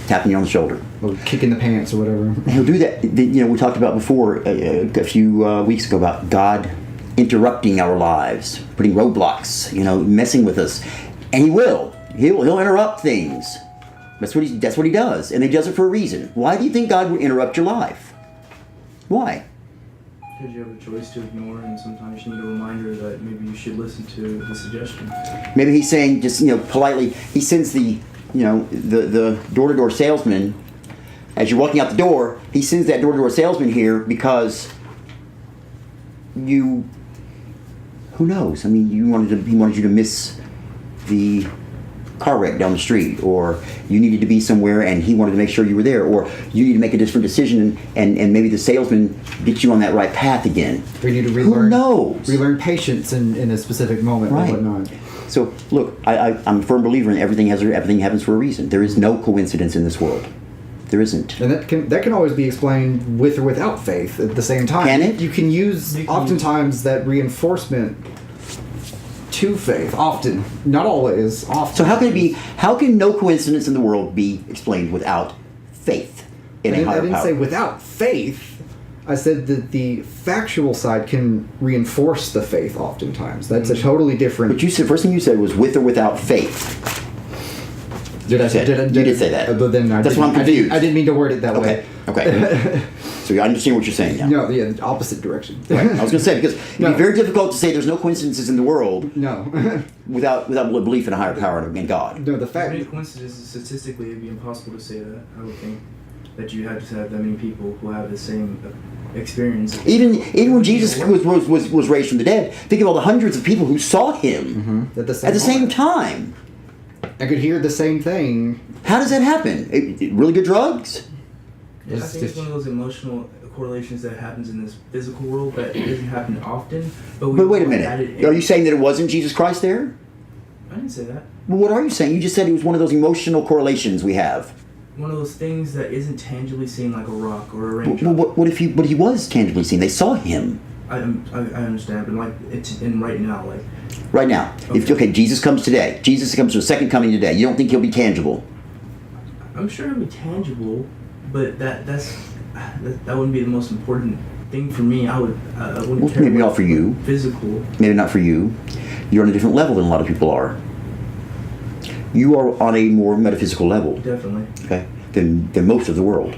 tapping you on the shoulder, or kicking the pants or whatever. And he'll do that. We talked about before a few weeks ago about God interrupting our lives, putting roadblocks, messing with us, and he will. He'll interrupt things. That's what he does, and he does it for a reason. Why do you think God would interrupt your life? Why? Because you have a choice to ignore, and sometimes you need a reminder that maybe you should listen to the suggestion. Maybe he's saying, just politely, he sends the door-to-door salesman. As you're walking out the door, he sends that door-to-door salesman here because who knows? I mean, he wanted you to miss the car wreck down the street, or you needed to be somewhere and he wanted to make sure you were there, or you need to make a different decision, and maybe the salesman gets you on that right path again. Or you need to relearn, who knows? Relearn patience in a specific moment, right? Or whatnot. So look, I'm a firm believer in everything happens for a reason. There is no coincidence in this world. There isn't. And that can always be explained with or without faith at the same time. Can it? You can use oftentimes that reinforcement to faith. Often, not always. Often. So how can no coincidence in the world be explained without faith in a higher power? I didn't say without faith. I said that the factual side can reinforce the faith oftentimes. That's a totally different... But you said, first thing you said was with or without faith. You did say that. But then that's why I'm confused. I didn't mean to word it that way. Okay. So you understand what you're saying now. No, the opposite direction. Right. I was going to say, because it'd be very difficult to say there's no coincidences in the world. No. without belief in a higher power in God. No, the fact... Many coincidences, statistically, it'd be impossible to say that, I would think. That you had to have that many people who have the same experience. Even when Jesus was raised from the dead, think of all the hundreds of people who saw him at the same time. I could hear the same thing. How does that happen? Really good drugs? I think it's one of those emotional correlations that happens in this physical world that doesn't happen often. But wait a minute. Are you saying that it wasn't Jesus Christ there? I didn't say that. Well, what are you saying? You just said it was one of those emotional correlations we have. One of those things that isn't tangibly seen, like a rock or a raindrop. Well, what if he was tangibly seen? They saw him. I understand, but like it's in right now, like. Right now, if Jesus comes today. Jesus comes to a second coming today. You don't think he'll be tangible? I'm sure it'll be tangible, but that wouldn't be the most important thing for me. I wouldn't care. Maybe not for you. Physical. Maybe not for you. You're on a different level than a lot of people are. You are on a more metaphysical level. Definitely. Okay. Than most of the world.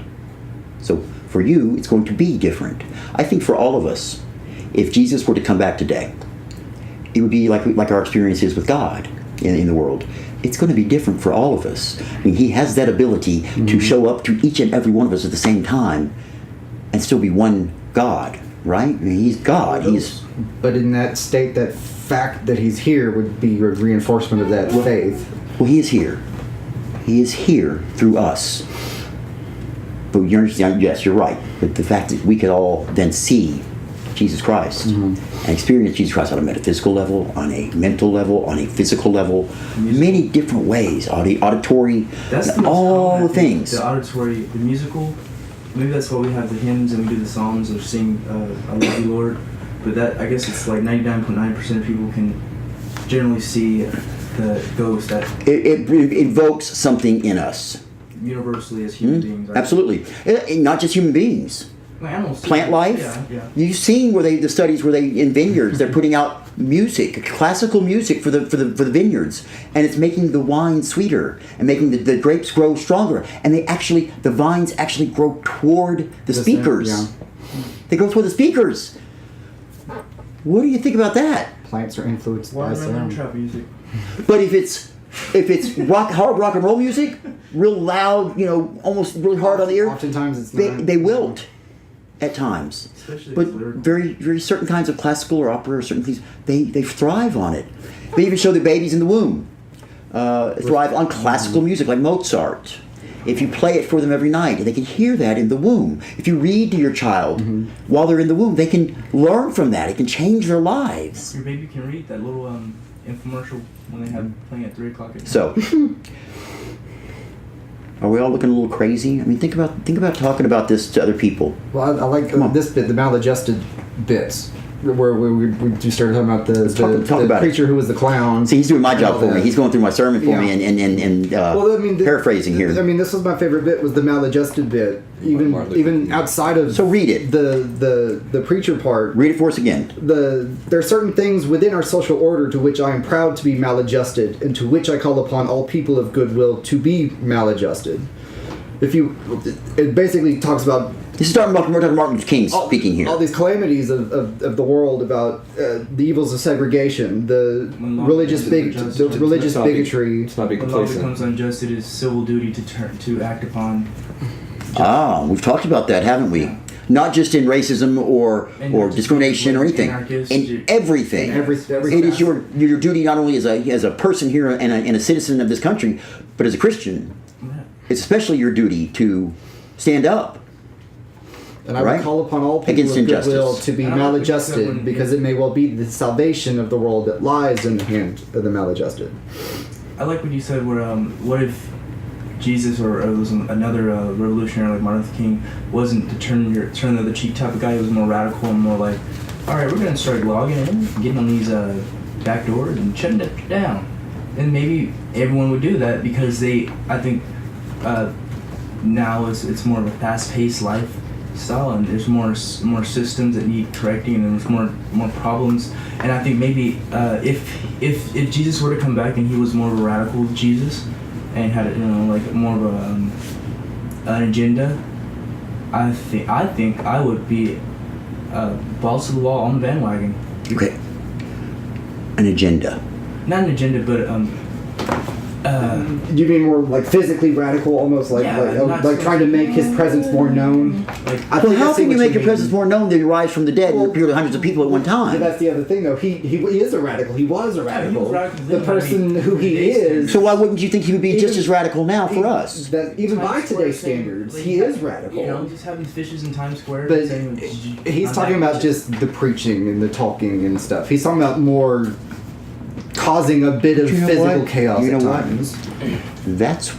So for you, it's going to be different. I think for all of us, if Jesus were to come back today, it would be like our experience is with God in the world. It's going to be different for all of us. I mean, he has that ability to show up to each and every one of us at the same time and still be one God, right? I mean, he's God. But in that state, that fact that he's here would be a reinforcement of that faith. Well, he is here. He is here through us. But you understand, yes, you're right. But the fact that we could all then see Jesus Christ and experience Jesus Christ on a metaphysical level, on a mental level, on a physical level, many different ways, auditory, all the things. The auditory, the musical, maybe that's why we have the hymns and we do the psalms or sing I Love You Lord. But that, I guess it's like 99.9% of people can generally see the ghost. That it evokes something in us. Universally as human beings. Absolutely. Not just human beings. Animals. Plant life. Yeah. You've seen the studies where in vineyards they're putting out music, classical music for the vineyards, and it's making the wine sweeter and making the grapes grow stronger. And the vines actually grow toward the speakers. They grow toward the speakers. What do you think about that? Plants are influenced by sound. Trap music. But if it's hard rock and roll music, real loud, almost really hard on the ear, oftentimes it's not. They wilt at times. Especially but very, very certain kinds of classical or opera or certain things, they thrive on it. They even show the babies in the womb thrive on classical music like Mozart. If you play it for them every night, they can hear that in the womb. If you read to your child while they're in the womb, they can learn from that. It can change their lives. Your baby can read that little infomercial when they have playing at 3 o'clock at night. So, are we all looking a little crazy? I mean, think about talking about this to other people. Well, I like this bit, the maladjusted bits. where we just started talking about the about preacher who was the clown. See, he's doing my job for me. He's going through my sermon for me and paraphrasing here. I mean, this was my favorite bit, was the Maladjusted bit. Even outside of so read it. The preacher part. Read it for us again. There are certain things within our social order to which I am proud to be maladjusted, and to which I call upon all people of goodwill to be maladjusted. It basically talks about. This is talking about Martin Luther King speaking here. All these calamities of the world, about the evils of segregation, the religious bigotry. It's not being When law complacent. becomes unjust, it is civil duty to act upon. We've talked about that, haven't we? Not just in racism or discrimination or anything. In everything. It is your duty not only as a person here and a citizen of this country, but as a Christian. It's especially your duty to stand up. And I would call upon all people against of goodwill injustice. to be maladjusted, because it may well be the salvation of the world that lies in the hand of the maladjusted. I like what you said, where what if Jesus or it was another revolutionary like Martin Luther King wasn't the turn the other cheek type of guy. He was more radical and more like, all right, we're going to start logging in, getting on these back doors and shutting it down. And maybe everyone would do that, because I think now it's more of a fast-paced lifestyle, and there's more systems that need correcting, and there's more problems. And I think maybe if Jesus were to come back and he was more of a radical Jesus and had like more of an agenda, I think I would be balls to the wall on the bandwagon. Okay. An agenda. Not an agenda, but you mean more like physically radical, almost like trying to make his presence more known? How can you make your presence more known than you rise from the dead and appear to hundreds of people at one time? That's the other thing, though. He is a radical. He was a radical. The person who he is. So why wouldn't you think he would be just as radical now for us? That even by today's standards, he is radical. Just having fishes in Times Square. But he's talking about just the preaching and the talking and stuff. He's talking about more causing a bit of physical chaos at times. That's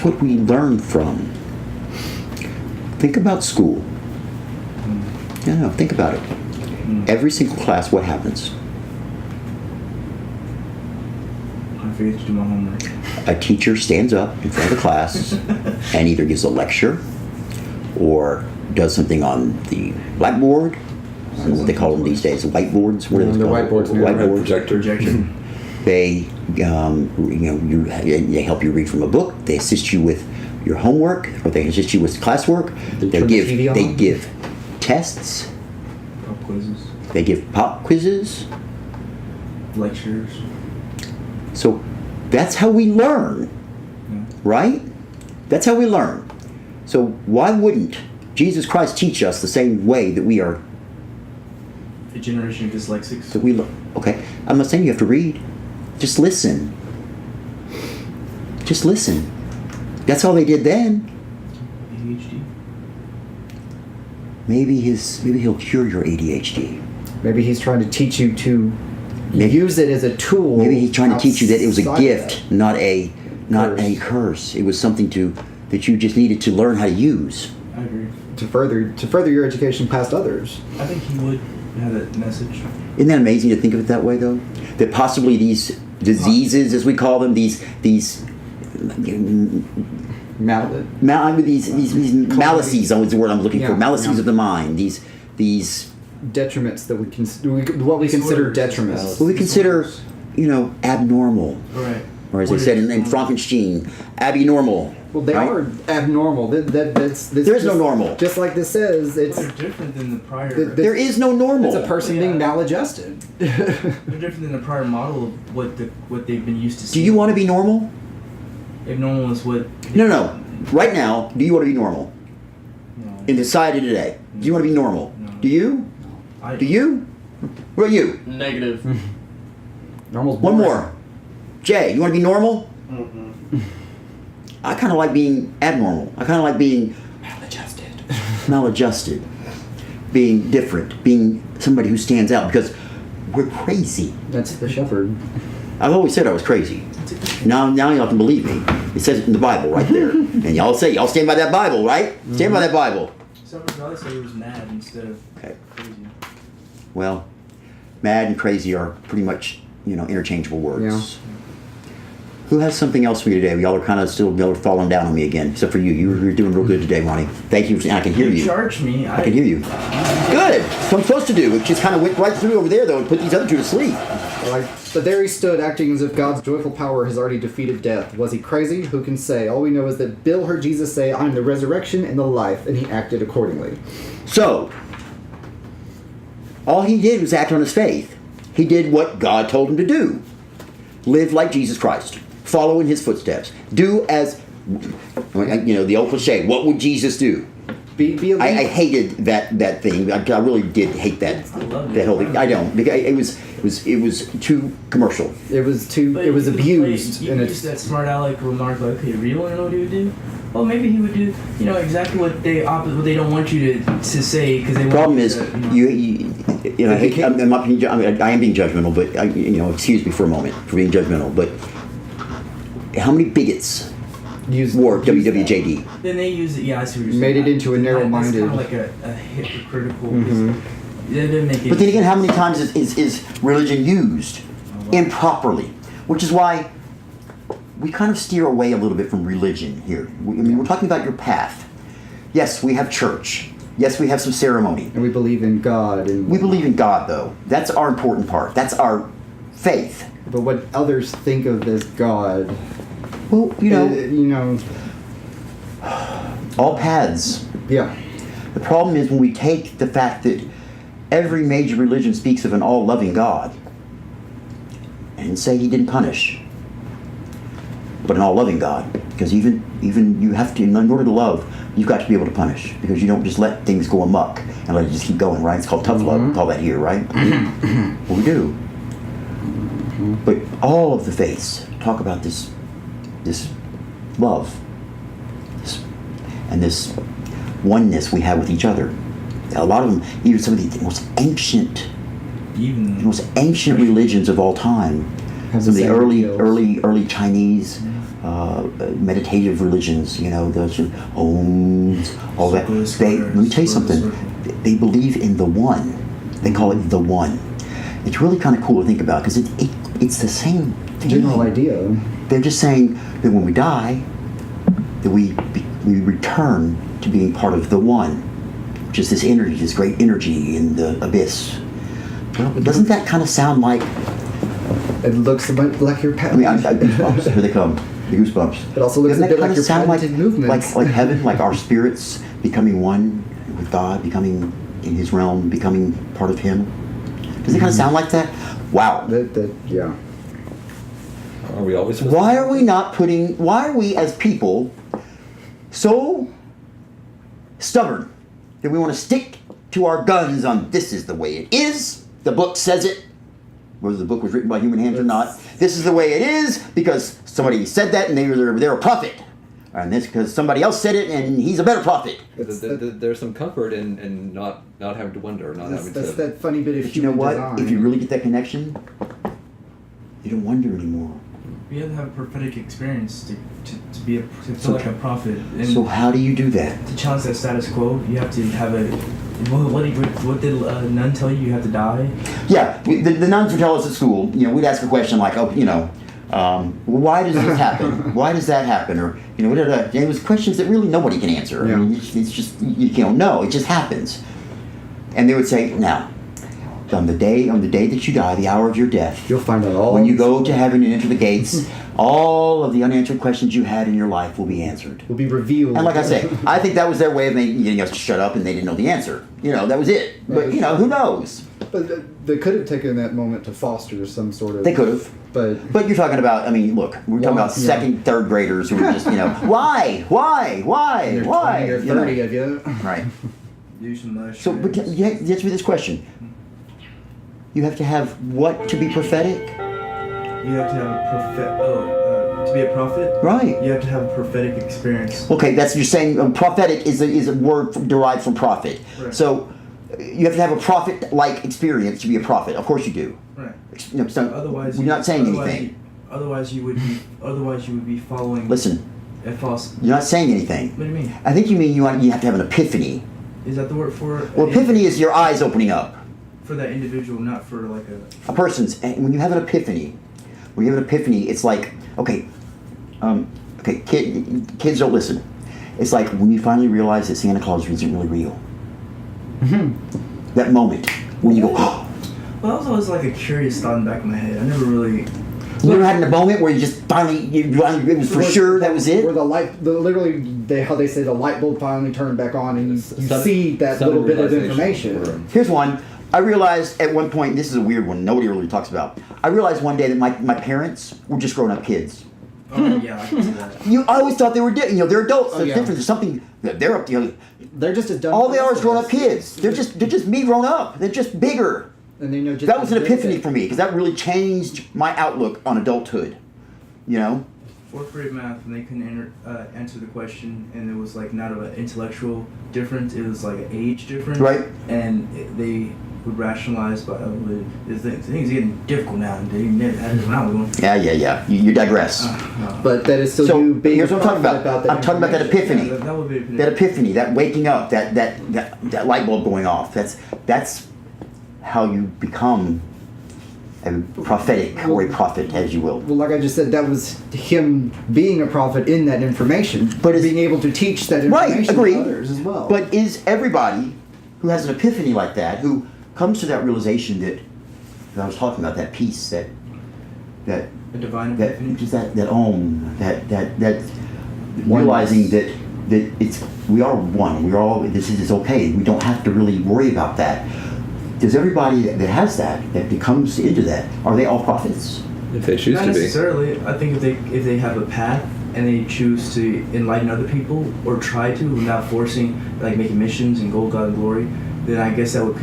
what we learn from. Think about school. No, think about it. Every single class, what happens? I forget to do my homework. A teacher stands up in front of the class and either gives a lecture or does something on the blackboard. I don't know what they call them these days. Whiteboards. What are they called? Whiteboards. Whiteboards. Projector. They, they help you read from a book. They assist you with your homework, or they assist you with classwork. They give tests. Pop quizzes. They give pop quizzes. Lectures. So that's how we learn, right? That's how we learn. So why wouldn't Jesus Christ teach us the same way that we are? A generation of dyslexics. That we okay. I'm not saying you have to read. Just listen. Just listen. That's all they did then. ADHD. Maybe he'll cure your ADHD. Maybe he's trying to teach you to use it as a tool. Maybe he's trying to teach you that it was a gift, not a curse. It was something that you just needed to learn how to use. I agree. To further your education past others. I think he would have that message. Isn't that amazing to think of it that way, though? That possibly these diseases, as we call them, these malices, is the word I'm looking for. Malices of the mind. These detriments that what we consider detriments. What we consider, abnormal. Right. Or as they said in Frankenstein, abnormal. Well, they are abnormal. There is no normal. Just like this says, it's different than the prior. There is no normal. It's a person being maladjusted. They're different than the prior model of what they've been used to seeing. Do you want to be normal? If normal is what... No. Right now, do you want to be normal? No. In society today, do you want to be normal? No. Do you? Do you? What about you? Negative. Normal's One boring. more. Jay, you want to be normal? I kind of like being abnormal. I kind of like being maladjusted, being different, being somebody who stands out, because we're crazy. That's the shepherd. I've always said I was crazy. Now y'all can believe me. It says it in the Bible right there. And y'all say, y'all stand by that Bible, right? Stand by that Bible. I said he was mad instead of Okay. crazy. Well, mad and crazy are pretty much, interchangeable words. Yeah. Who has something else for me today? Y'all are kind of still falling down on me again, except for you. You're doing real good today, Monty. Thank you. I can hear you. Charge me. I can hear you. Good. That's what I'm supposed to do. It just kind of went right through over there, though, and put these other two to sleep. But there he stood, acting as if God's joyful power has already defeated death. Was he crazy? Who can say? All we know is that Bill heard Jesus say, "I'm the resurrection and the life," and he acted accordingly. So, all he did was act on his faith. He did what God told him to do. Live like Jesus Christ. Follow in his footsteps. Do as, the old cliche, what would Jesus do? Be I hated that thing. I really did hate that whole thing. I don't. Because it was too commercial. It was abused. You and used that smart aleck remark like, okay, you want to know what he would do? Well, maybe he would do, exactly what they don't want you to say because they. The problem is, I am being judgmental, but excuse me for a moment for being judgmental. But how many bigots wore WWJD? Then they use it. Yeah, I see what you're saying. Made it into a narrow-minded. It's kind of like a hypocritical. Mm-hmm. But then again, how many times is religion used improperly? Which is why we kind of steer away a little bit from religion here. We're talking about your path. Yes, we have church. Yes, we have some ceremony. And we believe in God. We believe in God, though. That's our important part. That's our faith. But what others think of as God... Well, all paths. Yeah. The problem is when we take the fact that every major religion speaks of an all-loving God and say he didn't punish, but an all-loving God, because even you have to, in order to love, you've got to be able to punish, because you don't just let things go amok and let it just keep going, right? It's called tough love. We call that here, right? Well, we do. But all of the faiths talk about this love, and this oneness we have with each other. A lot of them, even some of the most ancient religions of all time, some of the early Chinese meditative religions, those oms, all that. Let me tell you something. They believe in the one. They call it the one. It's really kind of cool to think about because it's the same thing. General idea. They're just saying that when we die, that we return to being part of the one, which is this energy, this great energy in the abyss. Well, doesn't that kind of sound like? It looks a bit like your path. Goosebumps. Here they come. The goosebumps. It also looks a bit like your patented movements. Like heaven, like our spirits becoming one with God, becoming in His realm, becoming part of Him. Does it kind of sound like that? Wow. Yeah. Are we always? Why are we as people so stubborn that we want to stick to our guns on this is the way it is? The book says it. Whether the book was written by human hands or not, this is the way it is because somebody said that and they're a prophet. And this because somebody else said it and he's a better prophet. There's some comfort in not having to wonder, That's that funny bit of human design. If you really get that connection, you don't wonder anymore. You have to have a prophetic experience to feel like a prophet. And so how do you do that? To challenge that status quo, you have to have a. What did nun tell you? You have to die. Yeah, the nuns would tell us at school. We'd ask a question like, why does this happen? Why does that happen? Or it was questions that really nobody can answer. Yeah. I mean, it's just you don't know. It just happens. And they would say, now, on the day that you die, the hour of your death, you'll find out all. When you go to heaven and enter the gates, all of the unanswered questions you had in your life will be answered. Will be revealed. And like I say, I think that was their way of getting us to shut up, and they didn't know the answer. That was it. But who knows? But they could have taken that moment to foster some sort of. They could have. But you're talking about. I mean, look, we're talking about second, third graders who are just why, and 20 or 30 of you. Right. Do some mushrooms. So, but you answer me this question. You have to have what to be prophetic? You have to have a to be a prophet. Right. You have to have a prophetic experience. Okay, you're saying prophetic is a word derived from prophet. Right. So you have to have a prophet-like experience to be a prophet. Of course you do. Right. So otherwise, you're not saying anything. Otherwise, you would be following. Listen. A false. You're not saying anything. What do you mean? I think you mean you have to have an epiphany. Is that the word for it? Well, epiphany is your eyes opening up. For that individual, not for like A person's, when you have an epiphany, it's like, okay, kids don't listen. It's like when you finally realize that Santa Claus isn't really real. That moment when you go, oh. Well, that was always like a curious thought in the back of my head. I never really. You ever had a moment where you just finally, it was for sure that was it? Where how they say the light bulb finally turned back on, and you see that little bit of information. Here's one. I realized at one point, this is a weird one, nobody really talks about. I realized one day that my parents were just grown-up kids. Oh, yeah, I can see that. I always thought they were they're adults. They're different. There's something that they're up to. They're just as dumb. All they are is grown-up kids. They're just me grown up. They're just bigger. And they know just that was an epiphany for me because that really changed my outlook on adulthood. Fourth grade math, and they couldn't answer the question, and it was like not an intellectual difference, it was like an age difference. Right. And they would rationalize by, things are getting difficult now, and they never had it when I was going. Yeah. You digress. But that is still so you being here's what I'm talking about. I'm talking about that epiphany. Yeah, that would be that epiphany, that waking up, that light bulb going off. That's how you become a prophetic or a prophet, as you will. Well, like I just said, that was him being a prophet in that information, but being able to teach that information to others as well. But is everybody who has an epiphany like that, who comes to that realization that I was talking about, that peace, that a divine epiphany, just that that realizing that we are one, we're all, this is okay, we don't have to really worry about that. Does everybody that has that comes into that, are they all prophets? If they choose not to be. necessarily. I think if they have a path and they choose to enlighten other people or try to without forcing, like making missions and gold, God, and glory, then I guess that would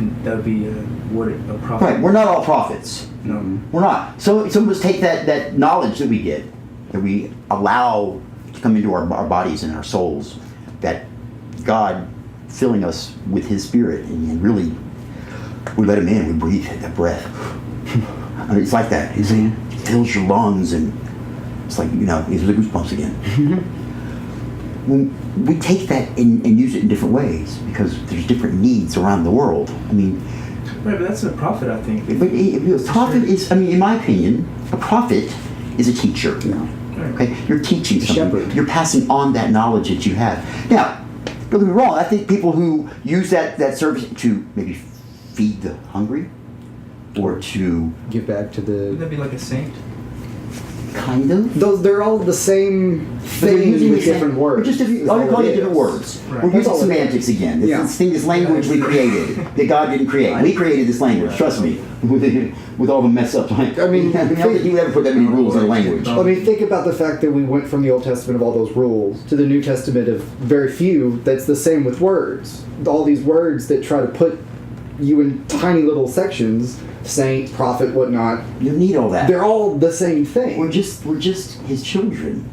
be what a prophet. Right. We're not all prophets. No, we're not. So some of us take that knowledge that we get, that we allow to come into our bodies and our souls, that God filling us with His Spirit, and really. We let him in, we breathe that breath. I mean, it's like that. It fills your lungs, and it's like, it's the goosebumps again. When we take that and use it in different ways, because there's different needs around the world. I mean... Right, but that's a prophet, I think. But a prophet is, in my opinion, a prophet is a teacher. Yeah. Okay? You're teaching something. Shepherd. You're passing on that knowledge that you have. Now, don't get me wrong, I think people who use that service to maybe feed the hungry, or to give back to the. Wouldn't that be like a saint? Kind of. They're all the same thing with different words. Just all you're calling it different words. Right. We're using semantics again. This language we created that God didn't create. We created this language. Trust me. With all the mess up. I don't think you ever put that many rules in a language. I mean, think about the fact that we went from the Old Testament of all those rules to the New Testament of very few. That's the same with words. All these words that try to put you in tiny little sections, saint, prophet, whatnot. You need all that. They're all the same thing. We're just His children.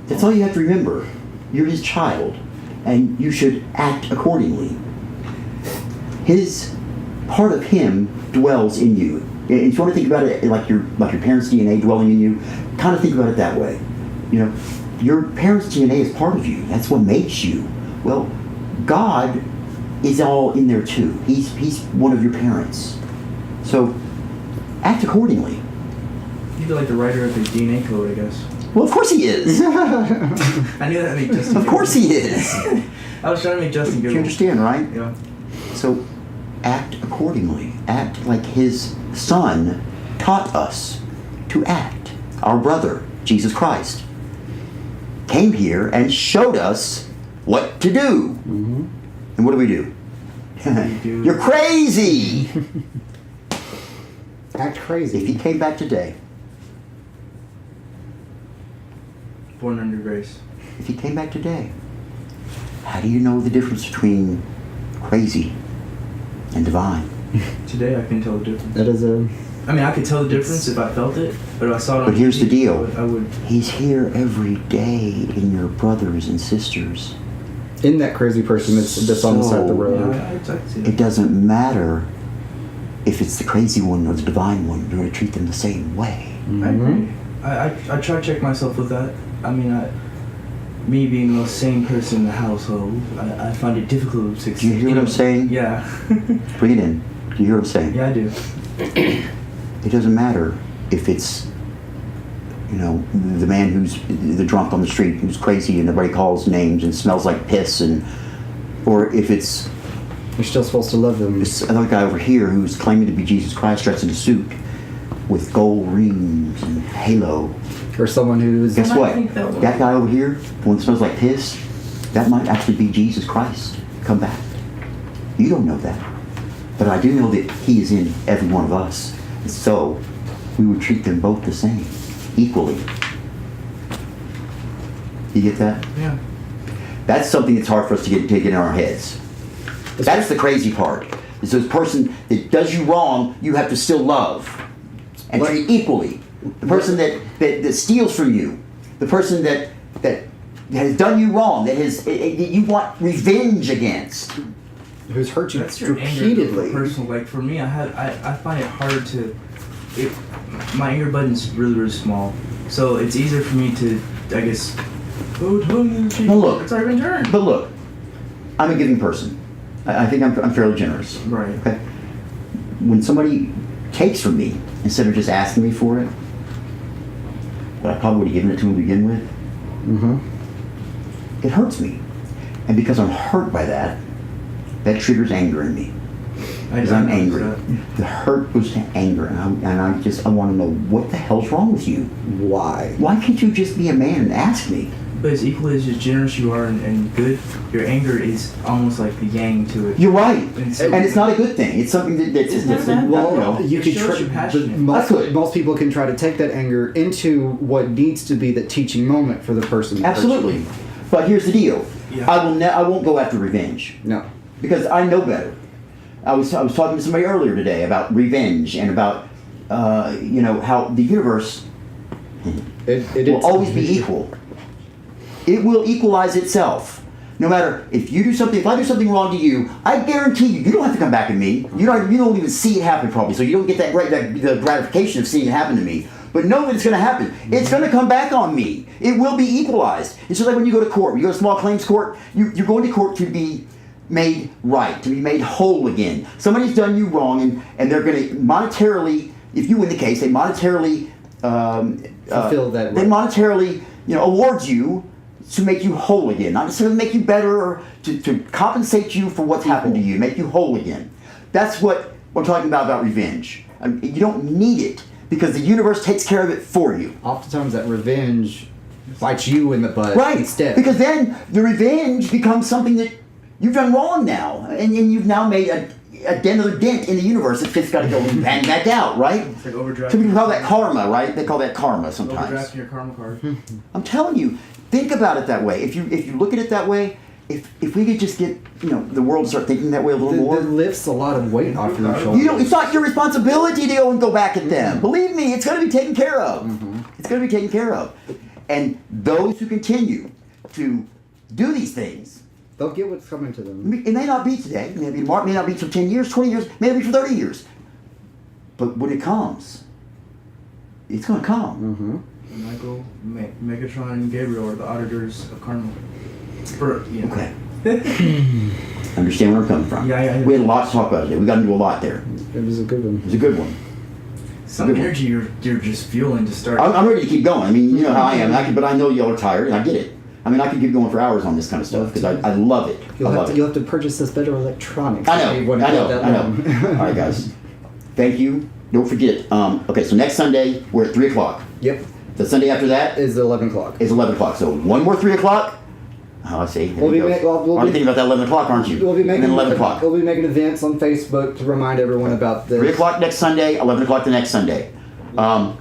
That's all you have to remember. You're His child, and you should act accordingly. Part of Him dwells in you. And if you want to think about it like your parents' DNA dwelling in you, kind of think about it that way. Your parents' DNA is part of you. That's what makes you. Well, God is all in there too. He's one of your parents. So act accordingly. He'd be like the writer of the DNA code, I guess. Well, of course he is. I knew that made Justin. Of course he is. I was trying to make Justin good. You understand, right? Yeah. So act accordingly. Act like His Son taught us to act. Our brother, Jesus Christ, came here and showed us what to do. Mm-hmm. And what do we do? You're crazy! Act crazy. If He came back today, born under grace. If He came back today, how do you know the difference between crazy and divine? Today I can tell the difference. That is I mean, I could tell the difference if I felt it, but if I saw it on But here's the deal. I would. He's here every day in your brothers and sisters. In that crazy person that's on the side of the road. Yeah, it doesn't matter if it's the crazy one or the divine one. You're going to treat them the same way. I agree. I try to check myself with that. I mean, me being the most sane person in the household, I find it difficult to. Do you hear what I'm saying? Yeah. Bring it in. Do you hear what I'm saying? Yeah, I do. It doesn't matter if it's, the man who's the drunk on the street who's crazy and everybody calls names and smells like piss, or if it's You're still supposed to love them. this other guy over here who's claiming to be Jesus Christ dressed in a suit with gold rings and halo. Or someone who's... Guess what? That guy over here, the one that smells like piss, that might actually be Jesus Christ. Come back. You don't know that. But I do know that he is in every one of us. And so, we would treat them both the same, equally. You get that? Yeah. That's something that's hard for us to get in our heads. That's the crazy part. Is this person that does you wrong, you have to still love and treat equally. The person that steals from you, the person that has done you wrong, that you want revenge against, who's hurt you That's your repeatedly. Anger personal. Like for me, I find it hard to. My anger button's really, really small, so it's easier for me to, I guess. Oh, look, it's already been turned. But look, I'm a giving person. I think I'm fairly generous. Right. Okay. When somebody takes from me instead of just asking me for it, but I probably would have given it to him to begin with. Mm-hmm. It hurts me, and because I'm hurt by that, that triggers anger in me. Because I'm angry. The hurt goes to anger, and I want to know what the hell's wrong with you. Why? Why can't you just be a man and ask me? But as equally as generous you are and good, your anger is almost like the yang to it. You're right, And so- and it's not a good thing. It's something that's Well, you could shows you're passionate. most people can try to take that anger into what needs to be the teaching moment for the person. that hurt you. absolutely. But here's the deal: Yeah. I won't go after revenge No. because I know better. I was talking to somebody earlier today about revenge and about how the universe It will is always be equal. It will equalize itself. No matter if I do something wrong to you, I guarantee you don't have to come back at me. You don't even see it happen probably, so you don't get the gratification of seeing it happen to me. But know that it's going to happen. It's going to come back on me. It will be equalized. It's just like when you go to court. When you go to small claims court, you're going to court to be made right, to be made whole again. Somebody's done you wrong, and they're going to monetarily, if you win the case, they monetarily fulfill that. They monetarily, award you to make you whole again, not necessarily make you better or to compensate you for what's happened to you, make you whole again. That's what we're talking about revenge. You don't need it because the universe takes care of it for you. Oftentimes, that revenge bites you in the butt Right, instead. because then the revenge becomes something that you've done wrong now, and you've now made another dent in the universe. It's got to go bang back out, right? It's like overdraft. Some people call that karma, right? They call that karma sometimes. Overdrafting your karma card. I'm telling you, think about it that way. If you look at it that way, if we could just get the world to start thinking that way a little more. It lifts a lot of weight off your shoulders. It's not your responsibility to go back at them. Believe me, it's going to be taken care of. It's going to be taken care of. And those who continue to do these things, they'll get what's coming to them. it may not be today, maybe tomorrow, it may not be for 10 years, 20 years, maybe for 30 years. But when it comes, it's going to come. Michael, Megatron, and Gabriel are the auditors of karma. Okay. Understand where I'm coming from. Yeah. We had a lot to talk about today. We got into a lot there. It was a good one. It was a good one. Some energy you're just fueling to start. I'm ready to keep going. I mean, you know how I am. But I know y'all are tired, and I get it. I mean, I could keep going for hours on this kind of stuff because I love it. You'll have to purchase this better electronics. I know. All right, guys. Thank you. Don't forget. Okay, so next Sunday we're at 3 o'clock. Yep. The Sunday after that is 11 o'clock. Is 11 o'clock. So one more 3 o'clock. Oh, I see. We'll be already thinking about that 11 o'clock, aren't you? We'll be making and then 11 o'clock. We'll be making events on Facebook to remind everyone about this. 3 o'clock next Sunday. 11 o'clock the next Sunday.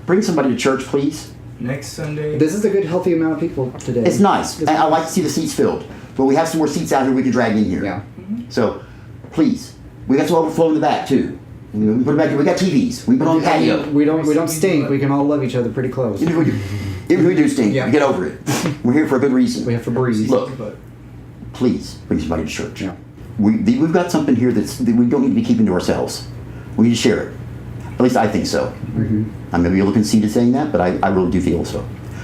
Bring somebody to church, please. Next Sunday. This is a good, healthy amount of people today. It's nice. And I like to see the seats filled. But we have some more seats out here we can drag in here. Yeah. So, please. We got some overflow in the back, too. We can put it back here. We got TVs. We can put on the patio. We don't stink. We can all love each other pretty close. Even if we do stink, get over it. We're here for a good reason. We have to breathe. Look, please bring somebody to church. Yeah. We've got something here that we don't need to be keeping to ourselves. We need to share it. At least I think so. I may be a little conceited saying that, but I really do feel so.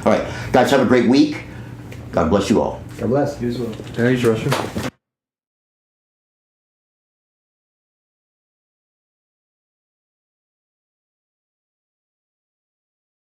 All right, guys, have a great week. God bless you all. God bless. You as well. Thanks, Russia.